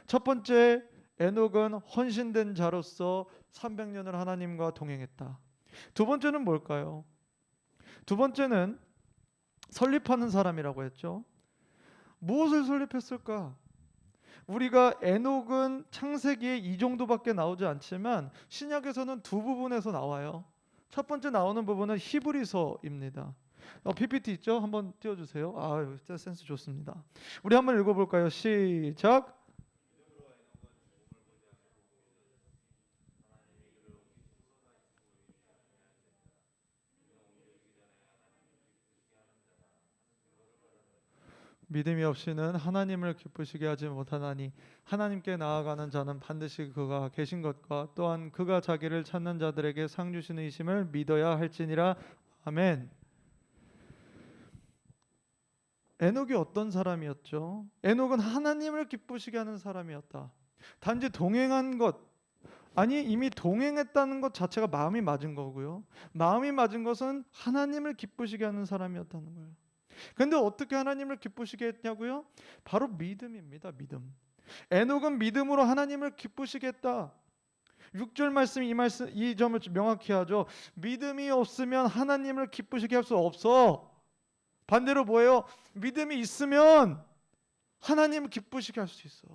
첫 번째, 에녹은 헌신된 자로서 300년을 하나님과 동행했다. 두 번째는 뭘까요? 두 번째는 설립하는 사람이라고 했죠. 무엇을 설립했을까? 우리가 에녹은 창세기에 이 정도밖에 나오지 않지만 신약에서는 두 부분에서 나와요. 첫 번째 나오는 부분은 히브리서입니다. PPT 있죠? 한번 띄워주세요. 센스 좋습니다. 우리 한번 읽어볼까요? 시작. 믿음이 없이는 하나님을 기쁘시게 하지 못하나니 하나님께 나아가는 자는 반드시 그가 계신 것과 또한 그가 자기를 찾는 자들에게 상 주시는 이심을 믿어야 할지니라. 아멘. 에녹이 어떤 사람이었죠? 에녹은 하나님을 기쁘시게 하는 사람이었다. 단지 동행한 것, 아니 이미 동행했다는 것 자체가 마음이 맞은 거고요. 마음이 맞은 것은 하나님을 기쁘시게 하는 사람이었다는 거예요. 근데 어떻게 하나님을 기쁘시게 했냐고요? 바로 믿음입니다. 믿음. 에녹은 믿음으로 하나님을 기쁘시게 했다. 6절 말씀이 이 점을 명확히 하죠. 믿음이 없으면 하나님을 기쁘시게 할 수 없어. 반대로 뭐예요? 믿음이 있으면 하나님을 기쁘시게 할 수 있어.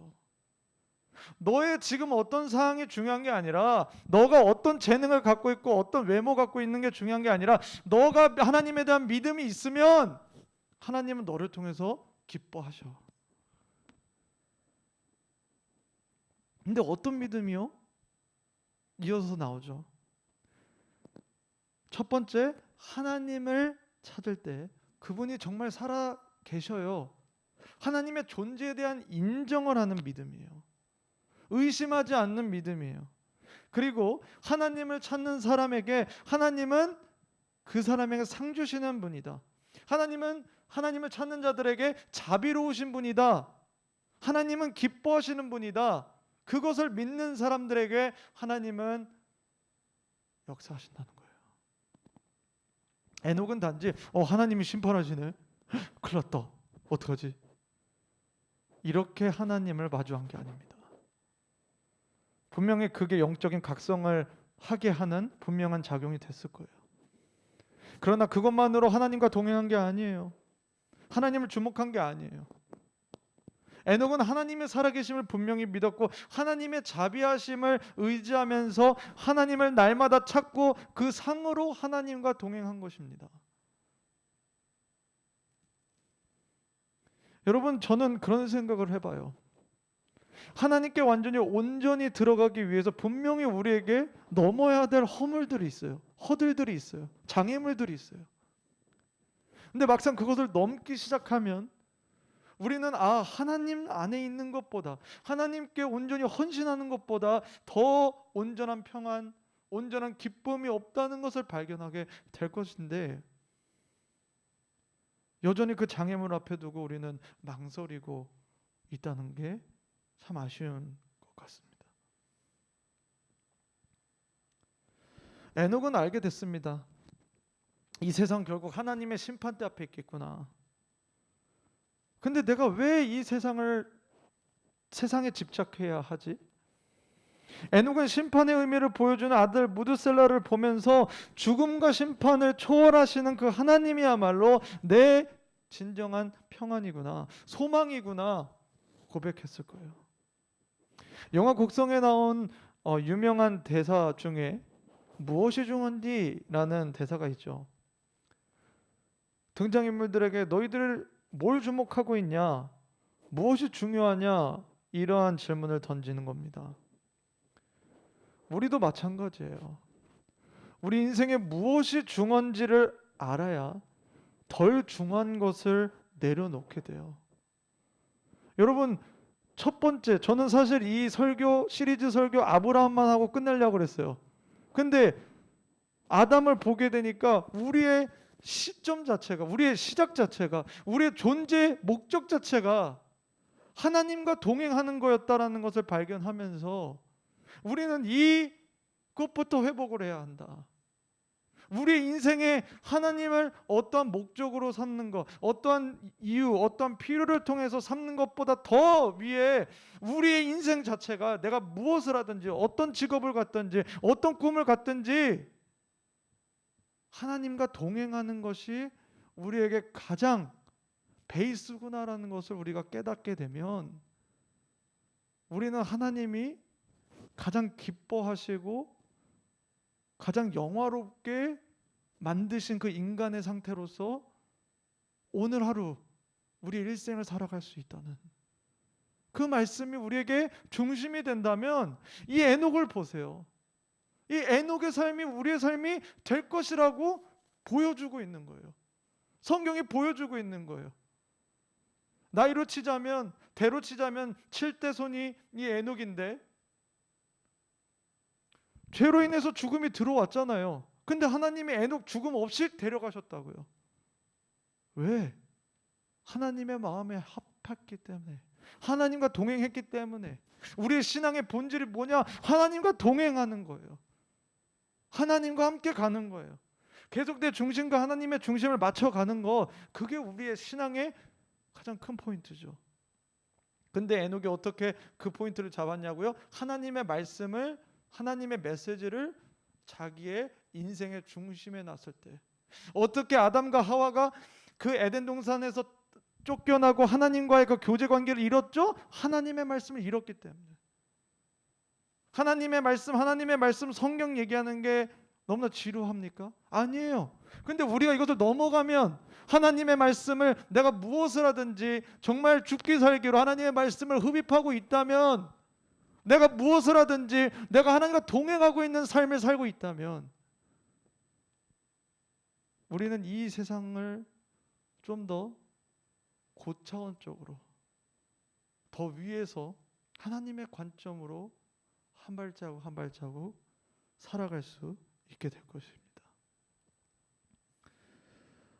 너의 지금 어떤 상황이 중요한 게 아니라, 너가 어떤 재능을 갖고 있고 어떤 외모 갖고 있는 게 중요한 게 아니라, 너가 하나님에 대한 믿음이 있으면 하나님은 너를 통해서 기뻐하셔. 근데 어떤 믿음이요? 이어서 나오죠. 첫 번째, 하나님을 찾을 때 그분이 정말 살아 계셔요. 하나님의 존재에 대한 인정을 하는 믿음이에요. 의심하지 않는 믿음이에요. 그리고 하나님을 찾는 사람에게 하나님은 그 사람에게 상 주시는 분이다. 하나님은 하나님을 찾는 자들에게 자비로우신 분이다. 하나님은 기뻐하시는 분이다. 그것을 믿는 사람들에게 하나님은 역사하신다는 거예요. 에녹은 단지 하나님이 심판하시네. 큰일 났다. 어떡하지? 이렇게 하나님을 마주한 게 아닙니다. 분명히 그게 영적인 각성을 하게 하는 분명한 작용이 됐을 거예요. 그러나 그것만으로 하나님과 동행한 게 아니에요. 하나님을 주목한 게 아니에요. 에녹은 하나님의 살아계심을 분명히 믿었고 하나님의 자비하심을 의지하면서 하나님을 날마다 찾고 그 상으로 하나님과 동행한 것입니다. 여러분, 저는 그런 생각을 해봐요. 하나님께 완전히 온전히 들어가기 위해서 분명히 우리에게 넘어야 될 허물들이 있어요. 허들들이 있어요. 장애물들이 있어요. 근데 막상 그것을 넘기 시작하면 우리는 하나님 안에 있는 것보다, 하나님께 온전히 헌신하는 것보다 더 온전한 평안, 온전한 기쁨이 없다는 것을 발견하게 될 것인데, 여전히 그 장애물 앞에 두고 우리는 망설이고 있다는 게 참 아쉬운 것 같습니다. 에녹은 알게 됐습니다. 이 세상 결국 하나님의 심판대 앞에 있겠구나. 근데 내가 왜 이 세상에 집착해야 하지? 에녹은 심판의 의미를 보여주는 아들 무드셀라를 보면서 죽음과 심판을 초월하시는 그 하나님이야말로 내 진정한 평안이구나, 소망이구나 고백했을 거예요. 영화 곡성에 나온 유명한 대사 중에 무엇이 중요한디라는 대사가 있죠. 등장인물들에게 너희들 뭘 주목하고 있냐? 무엇이 중요하냐? 이러한 질문을 던지는 겁니다. 우리도 마찬가지예요. 우리 인생에 무엇이 중요한지를 알아야 덜 중요한 것을 내려놓게 돼요. 여러분, 첫 번째, 저는 사실 이 설교 시리즈 설교 아브라함만 하고 끝내려고 그랬어요. 근데 아담을 보게 되니까 우리의 시점 자체가, 우리의 시작 자체가, 우리의 존재 목적 자체가 하나님과 동행하는 거였다라는 것을 발견하면서 우리는 이것부터 회복을 해야 한다. 우리의 인생에 하나님을 어떠한 목적으로 삼는 것, 어떠한 이유, 어떠한 필요를 통해서 삼는 것보다 더 위에 우리의 인생 자체가 내가 무엇을 하든지, 어떤 직업을 갖든지, 어떤 꿈을 갖든지 하나님과 동행하는 것이 우리에게 가장 베이스구나라는 것을 우리가 깨닫게 되면 우리는 하나님이 가장 기뻐하시고 가장 영화롭게 만드신 그 인간의 상태로서 오늘 하루 우리의 일생을 살아갈 수 있다는 그 말씀이 우리에게 중심이 된다면 이 에녹을 보세요. 이 에녹의 삶이 우리의 삶이 될 것이라고 보여주고 있는 거예요. 성경이 보여주고 있는 거예요. 나이로 치자면, 대로 치자면 7대 손이 이 에녹인데 죄로 인해서 죽음이 들어왔잖아요. 근데 하나님이 에녹 죽음 없이 데려가셨다고요. 왜? 하나님의 마음에 합했기 때문에, 하나님과 동행했기 때문에. 우리의 신앙의 본질이 뭐냐? 하나님과 동행하는 거예요. 하나님과 함께 가는 거예요. 계속 내 중심과 하나님의 중심을 맞춰가는 거, 그게 우리의 신앙의 가장 큰 포인트죠. 근데 에녹이 어떻게 그 포인트를 잡았냐고요? 하나님의 말씀을, 하나님의 메시지를 자기의 인생의 중심에 놨을 때. 어떻게 아담과 하와가 그 에덴 동산에서 쫓겨나고 하나님과의 그 교제 관계를 잃었죠? 하나님의 말씀을 잃었기 때문에. 하나님의 말씀 성경 얘기하는 게 너무나 지루합니까? 아니에요. 근데 우리가 이것을 넘어가면 하나님의 말씀을 내가 무엇을 하든지 정말 죽기 살기로 하나님의 말씀을 흡입하고 있다면, 내가 무엇을 하든지 내가 하나님과 동행하고 있는 삶을 살고 있다면, 우리는 이 세상을 좀 더 고차원적으로, 더 위에서 하나님의 관점으로 한 발자국 한 발자국 살아갈 수 있게 될 것입니다.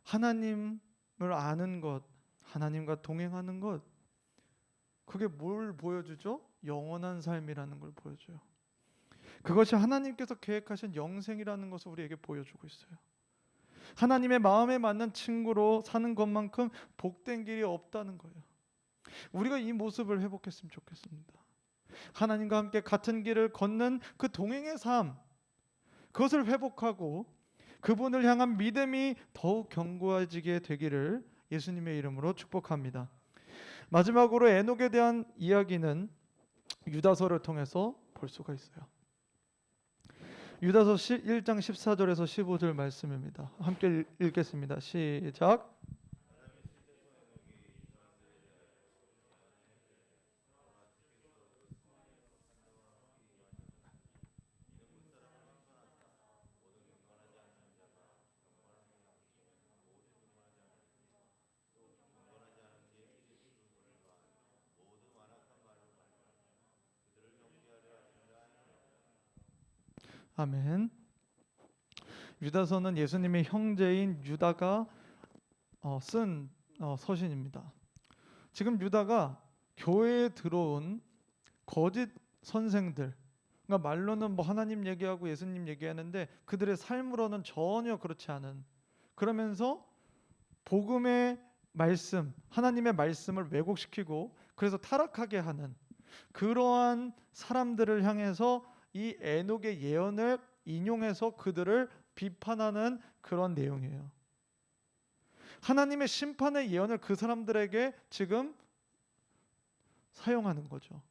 하나님을 아는 것, 하나님과 동행하는 것, 그게 뭘 보여주죠? 영원한 삶이라는 걸 보여줘요. 그것이 하나님께서 계획하신 영생이라는 것을 우리에게 보여주고 있어요. 하나님의 마음에 맞는 친구로 사는 것만큼 복된 길이 없다는 거예요. 우리가 이 모습을 회복했으면 좋겠습니다. 하나님과 함께 같은 길을 걷는 그 동행의 삶, 그것을 회복하고 그분을 향한 믿음이 더욱 견고해지게 되기를 예수님의 이름으로 축복합니다. 마지막으로 에녹에 대한 이야기는 유다서를 통해서 볼 수가 있어요. 유다서 1장 14절에서 15절 말씀입니다. 함께 읽겠습니다. 시작. 아멘. 유다서는 예수님의 형제인 유다가 쓴 서신입니다. 지금 유다가 교회에 들어온 거짓 선생들, 그러니까 말로는 뭐 하나님 얘기하고 예수님 얘기하는데 그들의 삶으로는 전혀 그렇지 않은, 그러면서 복음의 말씀, 하나님의 말씀을 왜곡시키고 그래서 타락하게 하는 그러한 사람들을 향해서 이 에녹의 예언을 인용해서 그들을 비판하는 그런 내용이에요. 하나님의 심판의 예언을 그 사람들에게 지금 사용하는 거죠.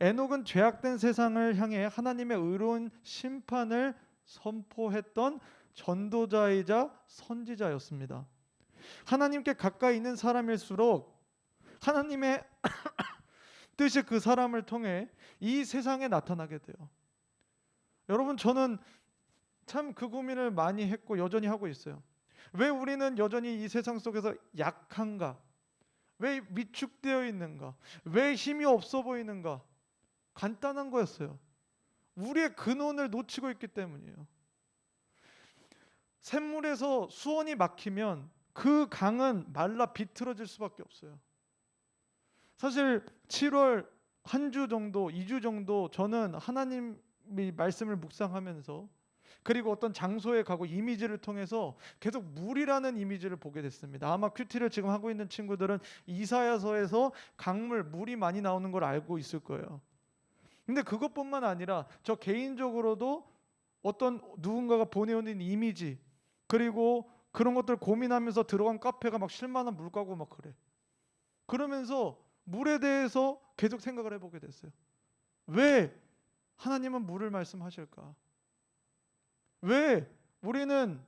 에녹은 죄악된 세상을 향해 하나님의 의로운 심판을 선포했던 전도자이자 선지자였습니다. 하나님께 가까이 있는 사람일수록 하나님의 뜻이 그 사람을 통해 이 세상에 나타나게 돼요. 여러분, 저는 참 그 고민을 많이 했고 여전히 하고 있어요. 왜 우리는 여전히 이 세상 속에서 약한가? 왜 위축되어 있는가? 왜 힘이 없어 보이는가? 간단한 거였어요. 우리의 근원을 놓치고 있기 때문이에요. 샘물에서 수온이 막히면 그 강은 말라 비틀어질 수밖에 없어요. 사실 7월 한 주 정도, 2주 정도 저는 하나님의 말씀을 묵상하면서 그리고 어떤 장소에 가고 이미지를 통해서 계속 물이라는 이미지를 보게 됐습니다. 아마 큐티를 지금 하고 있는 친구들은 이사야서에서 강물, 물이 많이 나오는 걸 알고 있을 거예요. 근데 그것뿐만 아니라 저 개인적으로도 어떤 누군가가 보내오는 이미지, 그리고 그런 것들 고민하면서 들어간 카페가 막 쉴만한 물가고 막 그래. 그러면서 물에 대해서 계속 생각을 해보게 됐어요. 왜 하나님은 물을 말씀하실까? 왜 우리는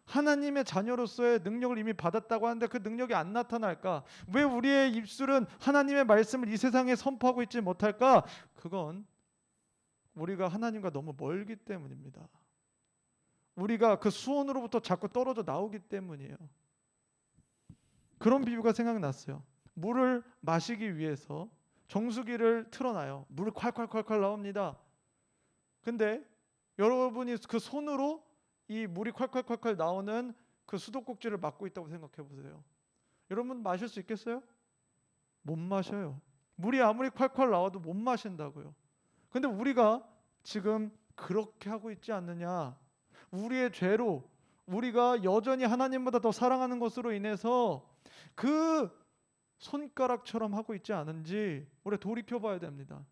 하나님의 자녀로서의 능력을 이미 받았다고 하는데 그 능력이 안 나타날까? 왜 우리의 입술은 하나님의 말씀을 이 세상에 선포하고 있지 못할까? 그건 우리가 하나님과 너무 멀기 때문입니다. 우리가 그 수온으로부터 자꾸 떨어져 나오기 때문이에요. 그런 비유가 생각났어요. 물을 마시기 위해서 정수기를 틀어놔요. 물이 콸콸콸콸 나옵니다. 근데 여러분이 그 손으로 이 물이 콸콸콸콸 나오는 그 수도꼭지를 막고 있다고 생각해 보세요. 여러분 마실 수 있겠어요? 못 마셔요. 물이 아무리 콸콸 나와도 못 마신다고요. 근데 우리가 지금 그렇게 하고 있지 않느냐? 우리의 죄로 우리가 여전히 하나님보다 더 사랑하는 것으로 인해서 그 손가락처럼 하고 있지 않은지 우리 돌이켜 봐야 됩니다.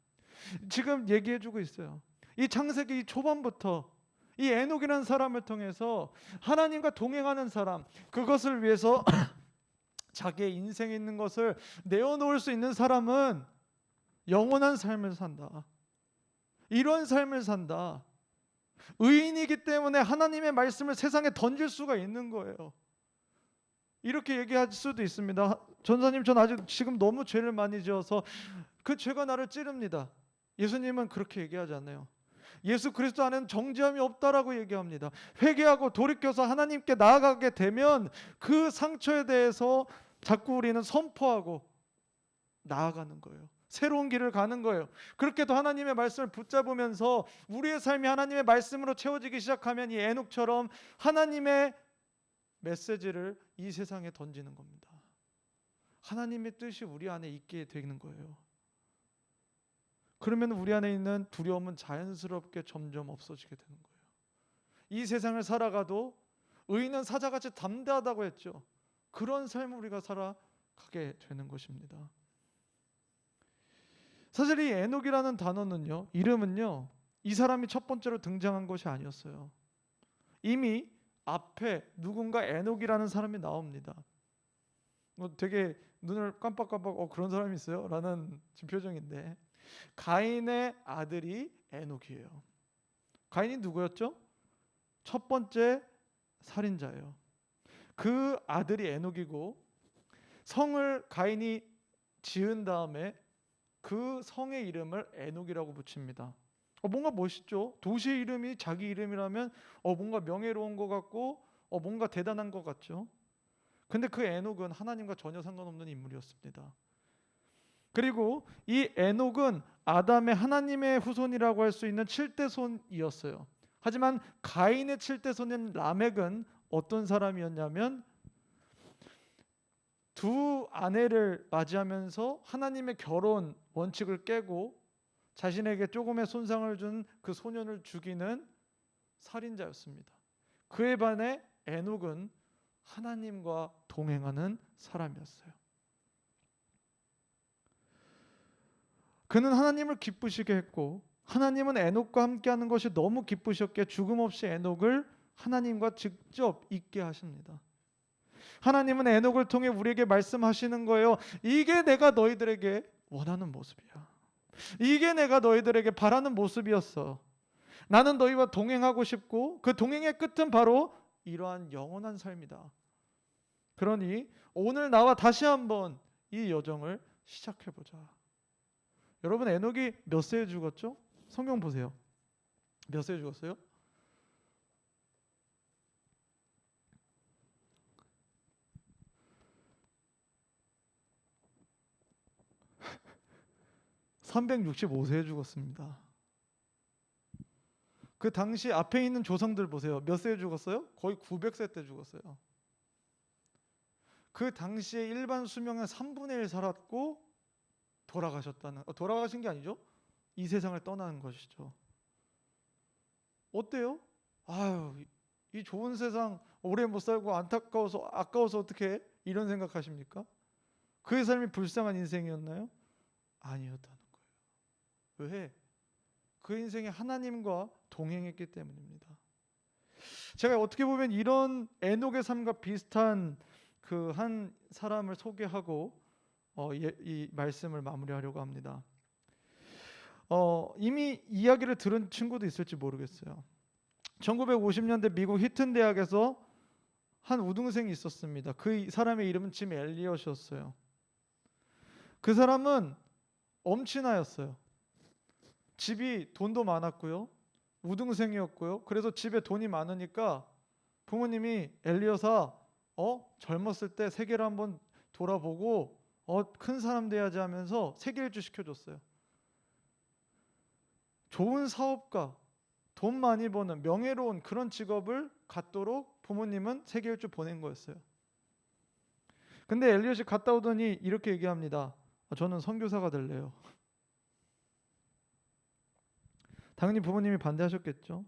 지금 얘기해 주고 있어요. 이 창세기 초반부터 이 에녹이라는 사람을 통해서 하나님과 동행하는 사람, 그것을 위해서 자기의 인생에 있는 것을 내어놓을 수 있는 사람은 영원한 삶을 산다. 이런 삶을 산다. 의인이기 때문에 하나님의 말씀을 세상에 던질 수가 있는 거예요. 이렇게 얘기할 수도 있습니다. 전사님, 전 아직 지금 너무 죄를 많이 지어서 그 죄가 나를 찌릅니다. 예수님은 그렇게 얘기하지 않아요. 예수 그리스도 안에는 정죄함이 없다라고 얘기합니다. 회개하고 돌이켜서 하나님께 나아가게 되면 그 상처에 대해서 자꾸 우리는 선포하고 나아가는 거예요. 새로운 길을 가는 거예요. 그렇게도 하나님의 말씀을 붙잡으면서 우리의 삶이 하나님의 말씀으로 채워지기 시작하면 이 에녹처럼 하나님의 메시지를 이 세상에 던지는 겁니다. 하나님의 뜻이 우리 안에 있게 되는 거예요. 그러면 우리 안에 있는 두려움은 자연스럽게 점점 없어지게 되는 거예요. 이 세상을 살아가도 의인은 사자같이 담대하다고 했죠. 그런 삶을 우리가 살아가게 되는 것입니다. 사실 이 에녹이라는 단어는요, 이름은요, 이 사람이 첫 번째로 등장한 것이 아니었어요. 이미 앞에 누군가 에녹이라는 사람이 나옵니다. 되게 눈을 깜빡깜빡 그런 사람이 있어요? 라는 지금 표정인데, 가인의 아들이 에녹이에요. 가인이 누구였죠? 첫 번째 살인자예요. 그 아들이 에녹이고 성을 가인이 지은 다음에 그 성의 이름을 에녹이라고 붙입니다. 뭔가 멋있죠? 도시의 이름이 자기 이름이라면 뭔가 명예로운 것 같고 뭔가 대단한 것 같죠? 근데 그 에녹은 하나님과 전혀 상관없는 인물이었습니다. 그리고 이 에녹은 아담의 하나님의 후손이라고 할 수 있는 7대손이었어요. 하지만 가인의 7대손인 라멕은 어떤 사람이었냐면 두 아내를 맞이하면서 하나님의 결혼 원칙을 깨고 자신에게 조금의 손상을 준 그 소년을 죽이는 살인자였습니다. 그에 반해 에녹은 하나님과 동행하는 사람이었어요. 그는 하나님을 기쁘시게 했고 하나님은 에녹과 함께하는 것이 너무 기쁘셨기에 죽음 없이 에녹을 하나님과 직접 있게 하십니다. 하나님은 에녹을 통해 우리에게 말씀하시는 거예요. 이게 내가 너희들에게 원하는 모습이야. 이게 내가 너희들에게 바라는 모습이었어. 나는 너희와 동행하고 싶고 그 동행의 끝은 바로 이러한 영원한 삶이다. 그러니 오늘 나와 다시 한번 이 여정을 시작해보자. 여러분, 에녹이 몇 세에 죽었죠? 성경 보세요. 몇 세에 죽었어요? (365세에) 죽었습니다. 그 당시 앞에 있는 조상들 보세요. 몇 세에 죽었어요? 거의 900세 때 죽었어요. 그 당시에 일반 수명의 3분의 1 살았고 돌아가셨다는, 돌아가신 게 아니죠? 이 세상을 떠나는 것이죠. 어때요? 아유, 이 좋은 세상 오래 못 살고 안타까워서 아까워서 어떻게 이런 생각하십니까? 그의 삶이 불쌍한 인생이었나요? 아니었다는 거예요. 왜? 그 인생이 하나님과 동행했기 때문입니다. 제가 어떻게 보면 이런 에녹의 삶과 비슷한 그 한 사람을 소개하고 이 말씀을 마무리하려고 합니다. 이미 이야기를 들은 친구도 있을지 모르겠어요. 1950년대 미국 히튼 대학에서 한 우등생이 있었습니다. 그 사람의 이름은 짐 엘리엇이었어요. 그 사람은 엄친아였어요. 집이 돈도 많았고요. 우등생이었고요. 그래서 집에 돈이 많으니까 부모님이 엘리엇아, 젊었을 때 세계를 한번 돌아보고 큰 사람 돼야지 하면서 세계일주 시켜줬어요. 좋은 사업가, 돈 많이 버는 명예로운 그런 직업을 갖도록 부모님은 세계일주 보낸 거였어요. 근데 엘리엇이 갔다 오더니 이렇게 얘기합니다. 저는 선교사가 될래요. 당연히 부모님이 반대하셨겠죠.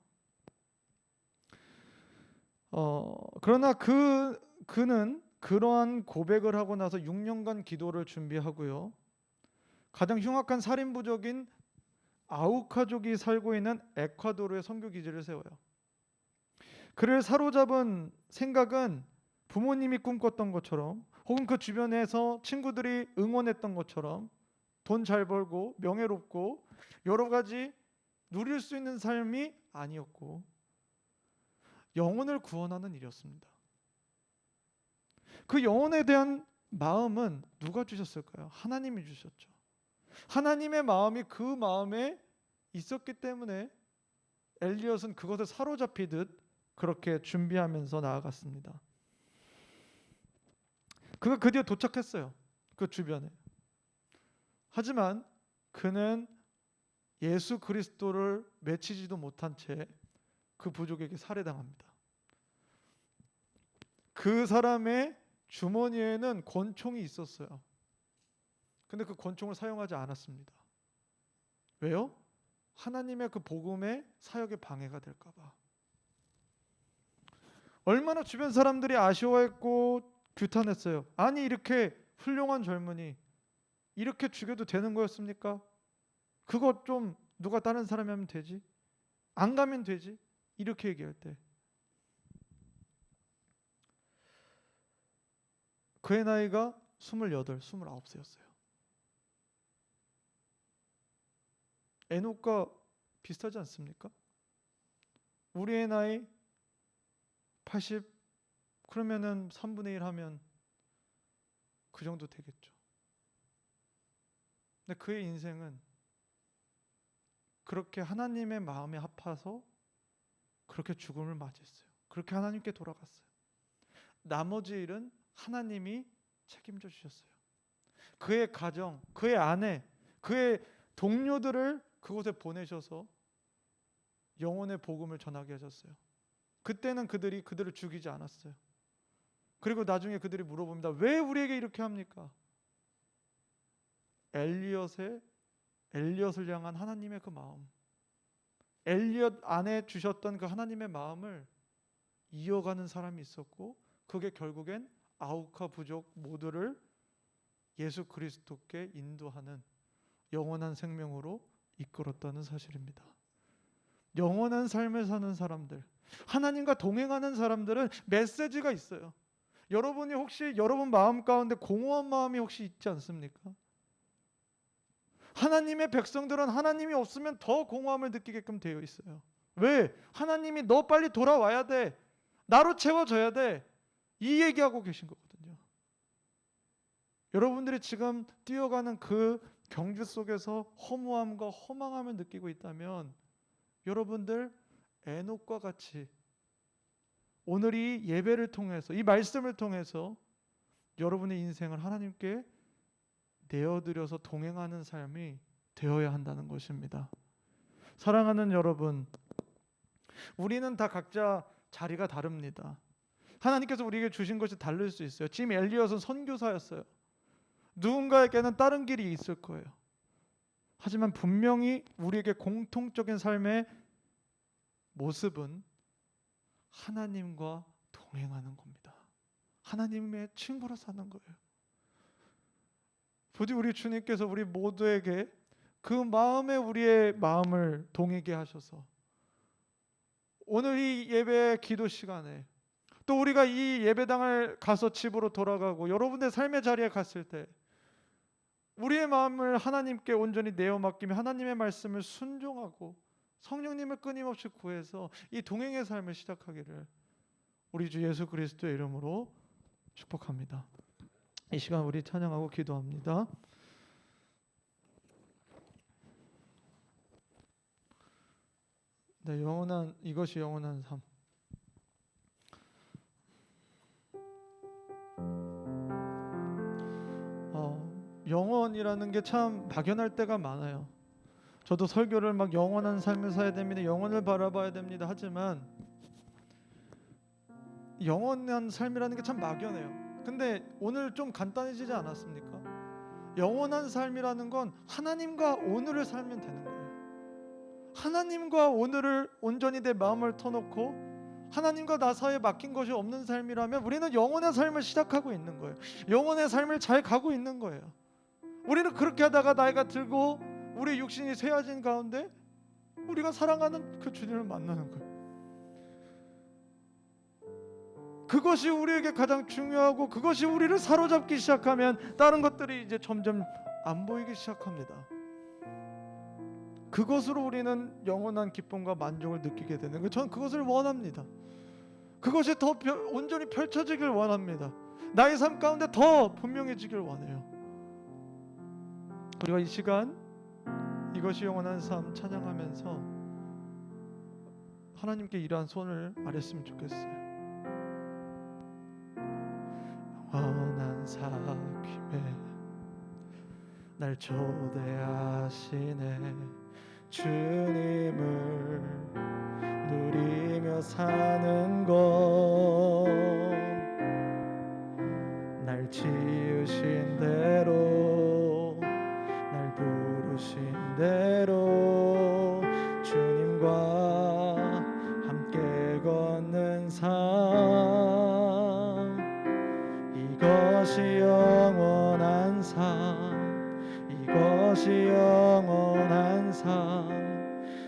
그러나 그는 그러한 고백을 하고 나서 6년간 기도를 준비하고요. 가장 흉악한 살인 부족인 아우카족이 살고 있는 에콰도르의 선교 기지를 세워요. 그를 사로잡은 생각은 부모님이 꿈꿨던 것처럼 혹은 그 주변에서 친구들이 응원했던 것처럼 돈 잘 벌고 명예롭고 여러 가지 누릴 수 있는 삶이 아니었고 영혼을 구원하는 일이었습니다. 그 영혼에 대한 마음은 누가 주셨을까요? 하나님이 주셨죠. 하나님의 마음이 그 마음에 있었기 때문에 엘리엇은 그것에 사로잡히듯 그렇게 준비하면서 나아갔습니다. 그가 드디어 도착했어요. 그 주변에. 하지만 그는 예수 그리스도를 맺히지도 못한 채 그 부족에게 살해당합니다. 그 사람의 주머니에는 권총이 있었어요. 근데 그 권총을 사용하지 않았습니다. 왜요? 하나님의 그 복음의 사역에 방해가 될까 봐. 얼마나 주변 사람들이 아쉬워했고 규탄했어요. 아니 이렇게 훌륭한 젊은이 이렇게 죽여도 되는 거였습니까? 그거 좀 누가 다른 사람이 하면 되지? 안 가면 되지? 이렇게 얘기할 때 그의 나이가 28, 29세였어요. 에녹과 비슷하지 않습니까? 우리의 나이 80 그러면은 3분의 1 하면 그 정도 되겠죠. 근데 그의 인생은 그렇게 하나님의 마음에 합해서 그렇게 죽음을 맞이했어요. 그렇게 하나님께 돌아갔어요. 나머지 일은 하나님이 책임져 주셨어요. 그의 가정, 그의 아내, 그의 동료들을 그곳에 보내셔서 영혼의 복음을 전하게 하셨어요. 그때는 그들을 죽이지 않았어요. 그리고 나중에 그들이 물어봅니다. 왜 우리에게 이렇게 합니까? 엘리엇을 향한 하나님의 그 마음, 엘리엇 안에 주셨던 그 하나님의 마음을 이어가는 사람이 있었고 그게 결국엔 아우카 부족 모두를 예수 그리스도께 인도하는 영원한 생명으로 이끌었다는 사실입니다. 영원한 삶을 사는 사람들, 하나님과 동행하는 사람들은 메시지가 있어요. 여러분이 혹시 여러분 마음 가운데 공허한 마음이 혹시 있지 않습니까? 하나님의 백성들은 하나님이 없으면 더 공허함을 느끼게끔 되어 있어요. 왜? 하나님이 너 빨리 돌아와야 돼. 나로 채워져야 돼. 이 얘기하고 계신 거거든요. 여러분들이 지금 뛰어가는 그 경주 속에서 허무함과 허망함을 느끼고 있다면 여러분들 에녹과 같이 오늘 이 예배를 통해서 이 말씀을 통해서 여러분의 인생을 하나님께 내어드려서 동행하는 삶이 되어야 한다는 것입니다. 사랑하는 여러분, 우리는 다 각자 자리가 다릅니다. 하나님께서 우리에게 주신 것이 다를 수 있어요. 지금 엘리엇은 선교사였어요. 누군가에게는 다른 길이 있을 거예요. 하지만 분명히 우리에게 공통적인 삶의 모습은 하나님과 동행하는 겁니다. 하나님의 친구로 사는 거예요. 부디 우리 주님께서 우리 모두에게 그 마음에 우리의 마음을 동이게 하셔서 오늘 이 예배 기도 시간에 또 우리가 이 예배당을 가서 집으로 돌아가고 여러분의 삶의 자리에 갔을 때 우리의 마음을 하나님께 온전히 내어 맡기며 하나님의 말씀을 순종하고 성령님을 끊임없이 구해서 이 동행의 삶을 시작하기를 우리 주 예수 그리스도의 이름으로 축복합니다. 이 시간 우리 찬양하고 기도합니다. 네, 이것이 영원한 삶. 영원이라는 게 참 막연할 때가 많아요. 저도 설교를 막 영원한 삶을 살아야 됩니다. 영원을 바라봐야 됩니다. 하지만 영원한 삶이라는 게 참 막연해요. 근데 오늘 좀 간단해지지 않았습니까? 영원한 삶이라는 건 하나님과 오늘을 살면 되는 거예요. 하나님과 오늘을 온전히 내 마음을 터놓고 하나님과 나 사이에 막힌 것이 없는 삶이라면 우리는 영원의 삶을 시작하고 있는 거예요. 영원의 삶을 잘 가고 있는 거예요. 우리는 그렇게 하다가 나이가 들고 우리 육신이 쇠해진 가운데 우리가 사랑하는 그 주님을 만나는 거예요. 그것이 우리에게 가장 중요하고 그것이 우리를 사로잡기 시작하면 다른 것들이 이제 점점 안 보이기 시작합니다. 그것으로 우리는 영원한 기쁨과 만족을 느끼게 되는 거예요. 저는 그것을 원합니다. 그것이 더 온전히 펼쳐지길 원합니다. 나의 삶 가운데 더 분명해지길 원해요. 우리가 이 시간 이것이 영원한 삶 찬양하면서 하나님께 이러한 손을 아랬으면 좋겠어요. 영원한 사귐에 날 초대하시네. 주님을 누리며 사는 것, 날 지으신 대로 날 부르신 대로 주님과 함께 걷는 삶, 이것이 영원한 삶, 이것이 영원한 삶,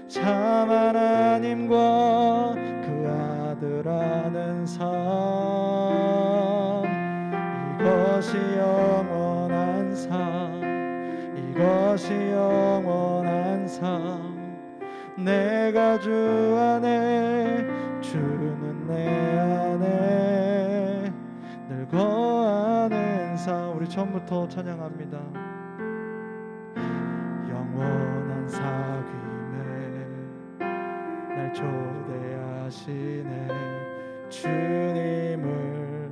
참 하나님과 그 아들 아는 삶, 이것이 영원한 삶, 이것이 영원한 삶, 내가 주 안에 주는 내 안에 늘 거하는 삶. 우리 처음부터 찬양합니다. 영원한 사귐에 날 초대하시네. 주님을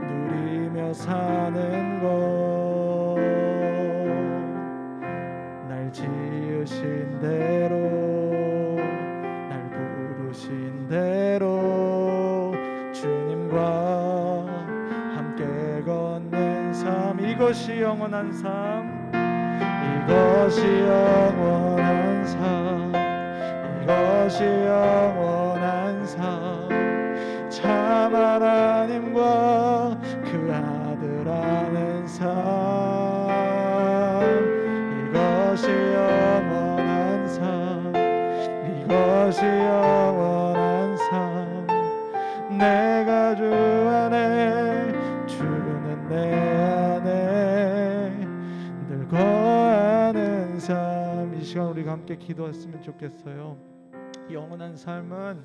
누리며 사는 것, 날 지으신 대로 날 부르신 대로 주님과 함께 걷는 삶, 이것이 영원한 삶, 이것이 영원한 삶, 이것이 영원한 삶, 참 하나님과 그 아들 아는 삶, 이것이 영원한 삶, 이것이 영원한 삶, 내가 주 안에 주는 내 안에 늘 거하는 삶. 이 시간 우리가 함께 기도했으면 좋겠어요. 영원한 삶은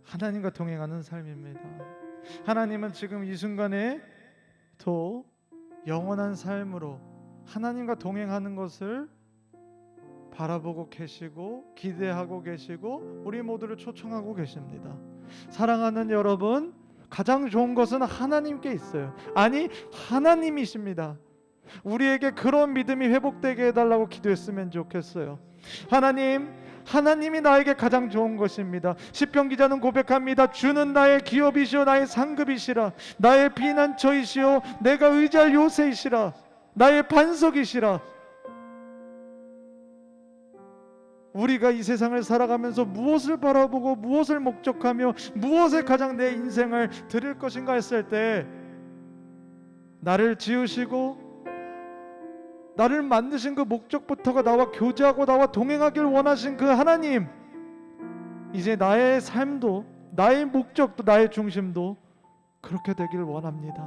하나님과 동행하는 삶입니다. 하나님은 지금 이 순간에 또 영원한 삶으로 하나님과 동행하는 것을 바라보고 계시고 기대하고 계시고 우리 모두를 초청하고 계십니다. 사랑하는 여러분, 가장 좋은 것은 하나님께 있어요. 아니, 하나님이십니다. 우리에게 그런 믿음이 회복되게 해달라고 기도했으면 좋겠어요. 하나님이 나에게 가장 좋은 것입니다. 시편 기자는 고백합니다. 주는 나의 기업이시오 나의 상급이시라. 나의 피난처이시오 내가 의지할 요새이시라. 나의 반석이시라. 우리가 이 세상을 살아가면서 무엇을 바라보고 무엇을 목적하며 무엇에 가장 내 인생을 드릴 것인가 했을 때, 나를 지으시고 나를 만드신 그 목적부터가 나와 교제하고 나와 동행하길 원하신 그 하나님, 이제 나의 삶도 나의 목적도 나의 중심도 그렇게 되길 원합니다.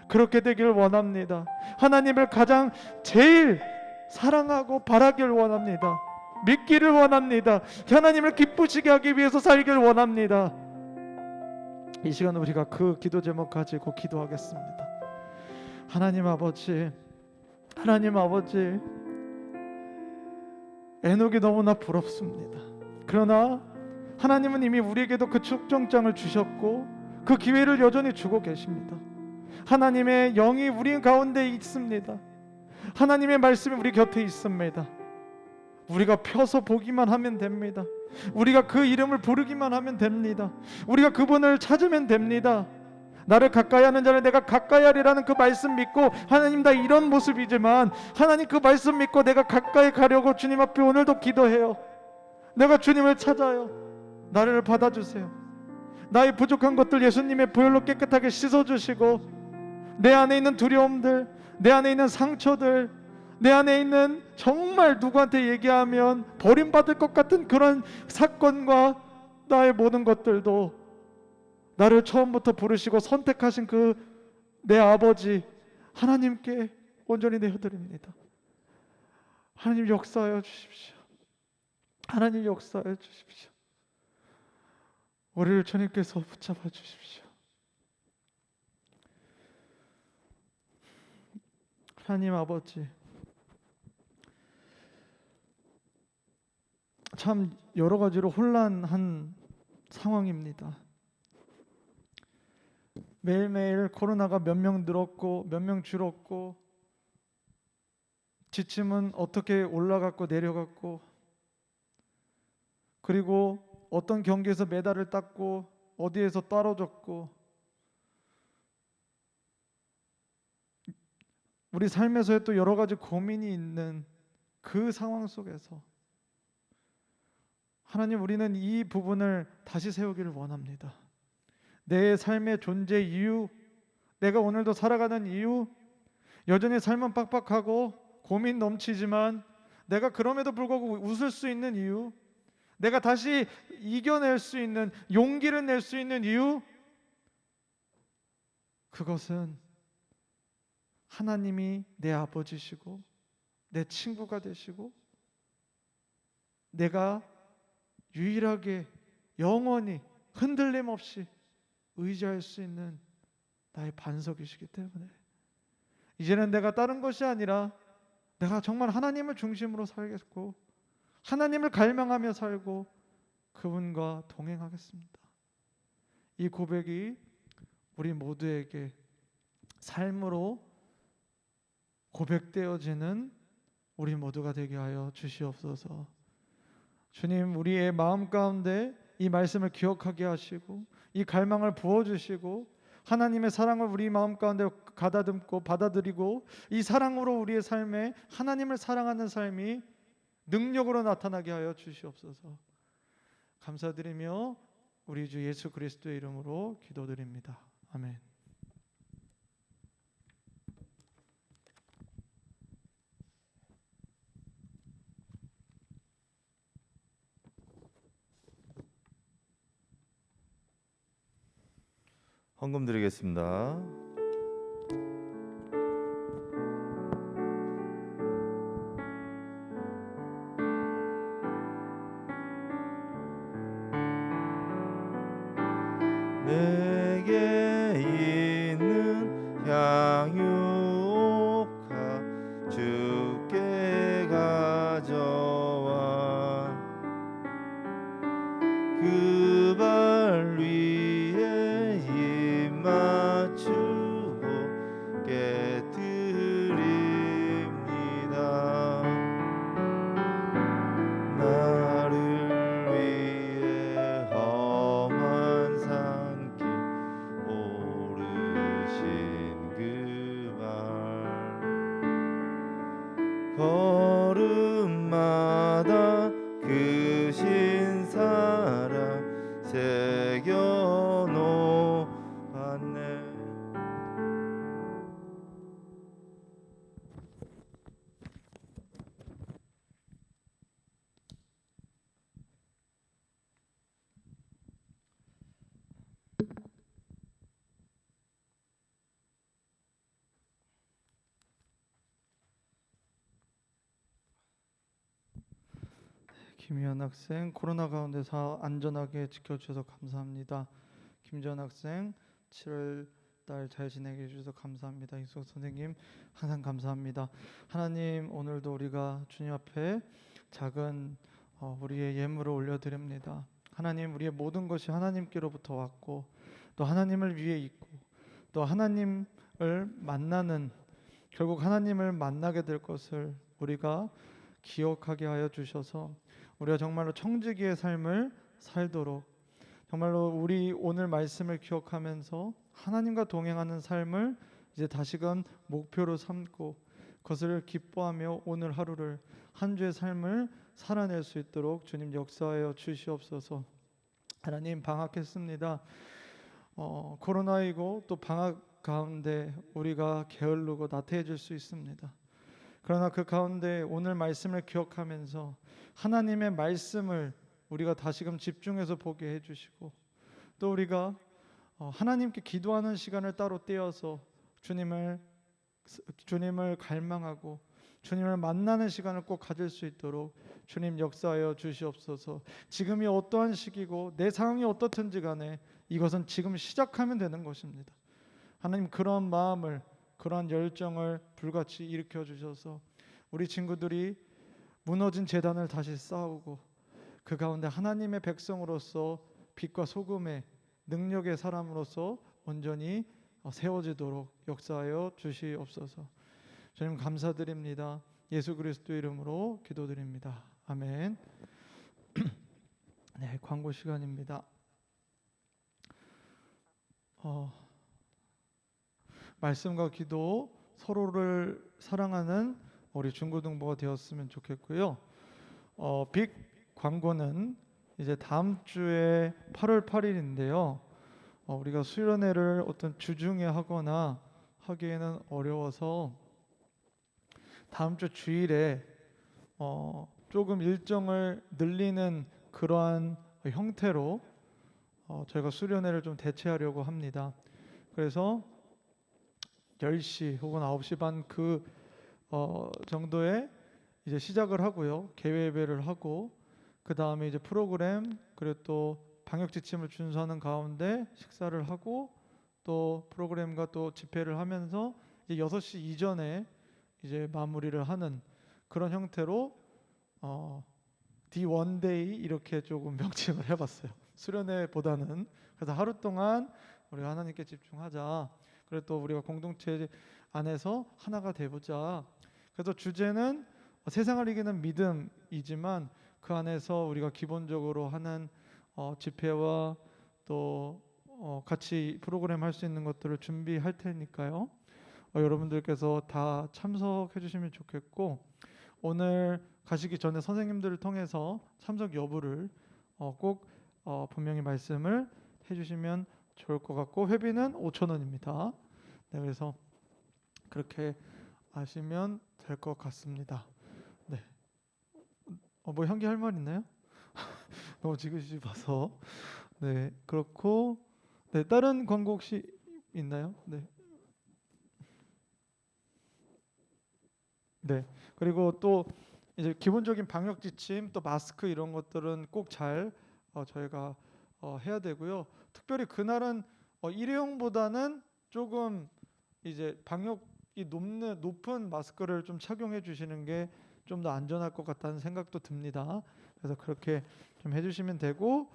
그렇게 되길 원합니다. 하나님을 가장 제일 사랑하고 바라길 원합니다. 믿기를 원합니다. 하나님을 기쁘시게 하기 위해서 살길 원합니다. 이 시간 우리가 그 기도 제목 가지고 기도하겠습니다. 하나님 아버지, 하나님 아버지, 에녹이 너무나 부럽습니다. 그러나 하나님은 이미 우리에게도 그 축정장을 주셨고 그 기회를 여전히 주고 계십니다. 하나님의 영이 우리 가운데 있습니다. 하나님의 말씀이 우리 곁에 있습니다. 우리가 펴서 보기만 하면 됩니다. 우리가 그 이름을 부르기만 하면 됩니다. 우리가 그분을 찾으면 됩니다. 나를 가까이 하는 자를 내가 가까이 하리라는 그 말씀 믿고, 하나님 나 이런 모습이지만 하나님 그 말씀 믿고 내가 가까이 가려고 주님 앞에 오늘도 기도해요. 내가 주님을 찾아요. 나를 받아주세요. 나의 부족한 것들 예수님의 보혈로 깨끗하게 씻어주시고, 내 안에 있는 두려움들, 내 안에 있는 상처들, 내 안에 있는 정말 누구한테 얘기하면 버림받을 것 같은 그런 사건과 나의 모든 것들도 나를 처음부터 부르시고 선택하신 그 내 아버지 하나님께 온전히 내어드립니다. 하나님 역사하여 주십시오. 하나님 역사하여 주십시오. 우리를 주님께서 붙잡아 주십시오. 하나님 아버지, 참 여러 가지로 혼란한 상황입니다. 매일매일 코로나가 몇 명 늘었고 몇 명 줄었고, 지침은 어떻게 올라갔고 내려갔고, 그리고 어떤 경기에서 메달을 땄고 어디에서 떨어졌고, 우리 삶에서의 또 여러 가지 고민이 있는 그 상황 속에서 하나님, 우리는 이 부분을 다시 세우기를 원합니다. 내 삶의 존재 이유, 내가 오늘도 살아가는 이유, 여전히 삶은 빡빡하고 고민 넘치지만 내가 그럼에도 불구하고 웃을 수 있는 이유, 내가 다시 이겨낼 수 있는 용기를 낼 수 있는 이유, 그것은 하나님이 내 아버지시고 내 친구가 되시고 내가 유일하게 영원히 흔들림 없이 의지할 수 있는 나의 반석이시기 때문에, 이제는 내가 다른 것이 아니라 내가 정말 하나님을 중심으로 살겠고 하나님을 갈망하며 살고 그분과 동행하겠습니다. 이 고백이 우리 모두에게 삶으로 고백되어지는 우리 모두가 되게 하여 주시옵소서. 주님, 우리의 마음 가운데 이 말씀을 기억하게 하시고 이 갈망을 부어주시고 하나님의 사랑을 우리 마음 가운데 가다듬고 받아들이고 이 사랑으로 우리의 삶에 하나님을 사랑하는 삶이 능력으로 나타나게 하여 주시옵소서. 감사드리며 우리 주 예수 그리스도의 이름으로 기도드립니다. 아멘. 헌금 드리겠습니다. 내게 있는 향유옥화 주께 가져와 그 발 위에 입 맞추고 깨뜨립니다. 나를 위해 험한 산길 오르신 그 발, 걸음마다 그 신사랑 새겨놓았네. 김희연 학생, 코로나 가운데서 안전하게 지켜주셔서 감사합니다. 김지원 학생, 7월 달 잘 지내게 해주셔서 감사합니다. 이수석 선생님, 항상 감사합니다. 하나님, 오늘도 우리가 주님 앞에 작은 우리의 예물을 올려드립니다. 하나님, 우리의 모든 것이 하나님께로부터 왔고 또 하나님을 위해 있고 또 하나님을 만나는, 결국 하나님을 만나게 될 것을 우리가 기억하게 하여 주셔서 우리가 정말로 청지기의 삶을 살도록, 정말로 우리 오늘 말씀을 기억하면서 하나님과 동행하는 삶을 이제 다시금 목표로 삼고 그것을 기뻐하며 오늘 하루를 한 주의 삶을 살아낼 수 있도록 주님 역사하여 주시옵소서. 하나님, 방학했습니다. 코로나이고 또 방학 가운데 우리가 게을르고 나태해질 수 있습니다. 그러나 그 가운데 오늘 말씀을 기억하면서 하나님의 말씀을 우리가 다시금 집중해서 보게 해주시고, 또 우리가 하나님께 기도하는 시간을 따로 떼어서 주님을 갈망하고 주님을 만나는 시간을 꼭 가질 수 있도록 주님 역사하여 주시옵소서. 지금이 어떠한 시기고 내 상황이 어떻든지 간에 이것은 지금 시작하면 되는 것입니다. 하나님, 그런 마음을, 그런 열정을 불같이 일으켜 주셔서 우리 친구들이 무너진 재단을 다시 쌓고 그 가운데 하나님의 백성으로서 빛과 소금의 능력의 사람으로서 온전히 세워지도록 역사하여 주시옵소서. 주님 감사드립니다. 예수 그리스도 이름으로 기도드립니다. 아멘. 네, 광고 시간입니다. 말씀과 기도 서로를 사랑하는 우리 중고등부가 되었으면 좋겠고요. 빅 광고는 이제 다음 주에 8월 8일인데요. 우리가 수련회를 어떤 주중에 하거나 하기에는 어려워서 다음 주 주일에 조금 일정을 늘리는 그러한 형태로 저희가 수련회를 좀 대체하려고 합니다. 그래서 10시 혹은 9시 반 그 정도에 이제 시작을 하고요. 개회 예배를 하고 그 다음에 이제 프로그램, 그리고 또 방역 지침을 준수하는 가운데 식사를 하고 또 프로그램과 또 집회를 하면서 이제 6시 이전에 이제 마무리를 하는 그런 형태로 D1데이 이렇게 조금 명칭을 해봤어요. 수련회보다는. 그래서 하루 동안 우리가 하나님께 집중하자. 그리고 또 우리가 공동체 안에서 하나가 되보자. 그래서 주제는 세상을 이기는 믿음이지만 그 안에서 우리가 기본적으로 하는 집회와 또 같이 프로그램 할 수 있는 것들을 준비할 테니까요. 여러분들께서 다 참석해 주시면 좋겠고, 오늘 가시기 전에 선생님들을 통해서 참석 여부를 꼭 분명히 말씀을 해주시면 좋을 것 같고, 회비는 5,000원입니다. 네, 그래서 그렇게 아시면 될 것 같습니다. 네. 뭐 형기 할 말 있나요? 너무 지그시 봐서. 네, 그렇고, 네, 다른 광고 혹시 있나요? 네. 네. 그리고 또 이제 기본적인 방역 지침, 또 마스크 이런 것들은 꼭 잘 저희가 해야 되고요. 특별히 그날은 일회용보다는 조금 이제 방역이 높은 마스크를 좀 착용해 주시는 게 좀 더 안전할 것 같다는 생각도 듭니다. 그래서 그렇게 좀 해주시면 되고,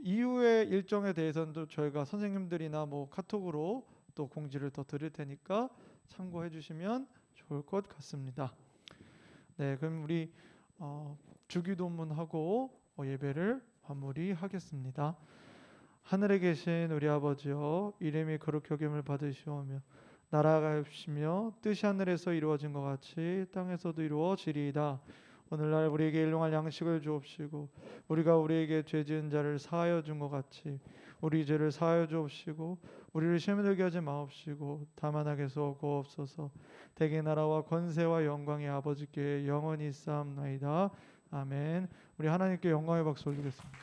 이후의 일정에 대해서는 또 저희가 선생님들이나 뭐 카톡으로 또 공지를 더 드릴 테니까 참고해 주시면 좋을 것 같습니다. 네, 그럼 우리 주기도문하고 예배를 마무리하겠습니다. 하늘에 계신 우리 아버지여, 이름이 거룩히 여김을 받으시오며 나라가 없으며 뜻이 하늘에서 이루어진 것 같이 땅에서도 이루어지리이다. 오늘날 우리에게 일용할 양식을 주옵시고 우리가 우리에게 죄 지은 자를 사하여 준 것 같이 우리 죄를 사하여 주옵시고 우리를 시험에 들게 하지 마옵시고 다만 악에서 구하옵소서. 대개 나라와 권세와 영광이 아버지께 영원히 있사옵나이다. 아멘. 우리 하나님께 영광의 박수 올리겠습니다.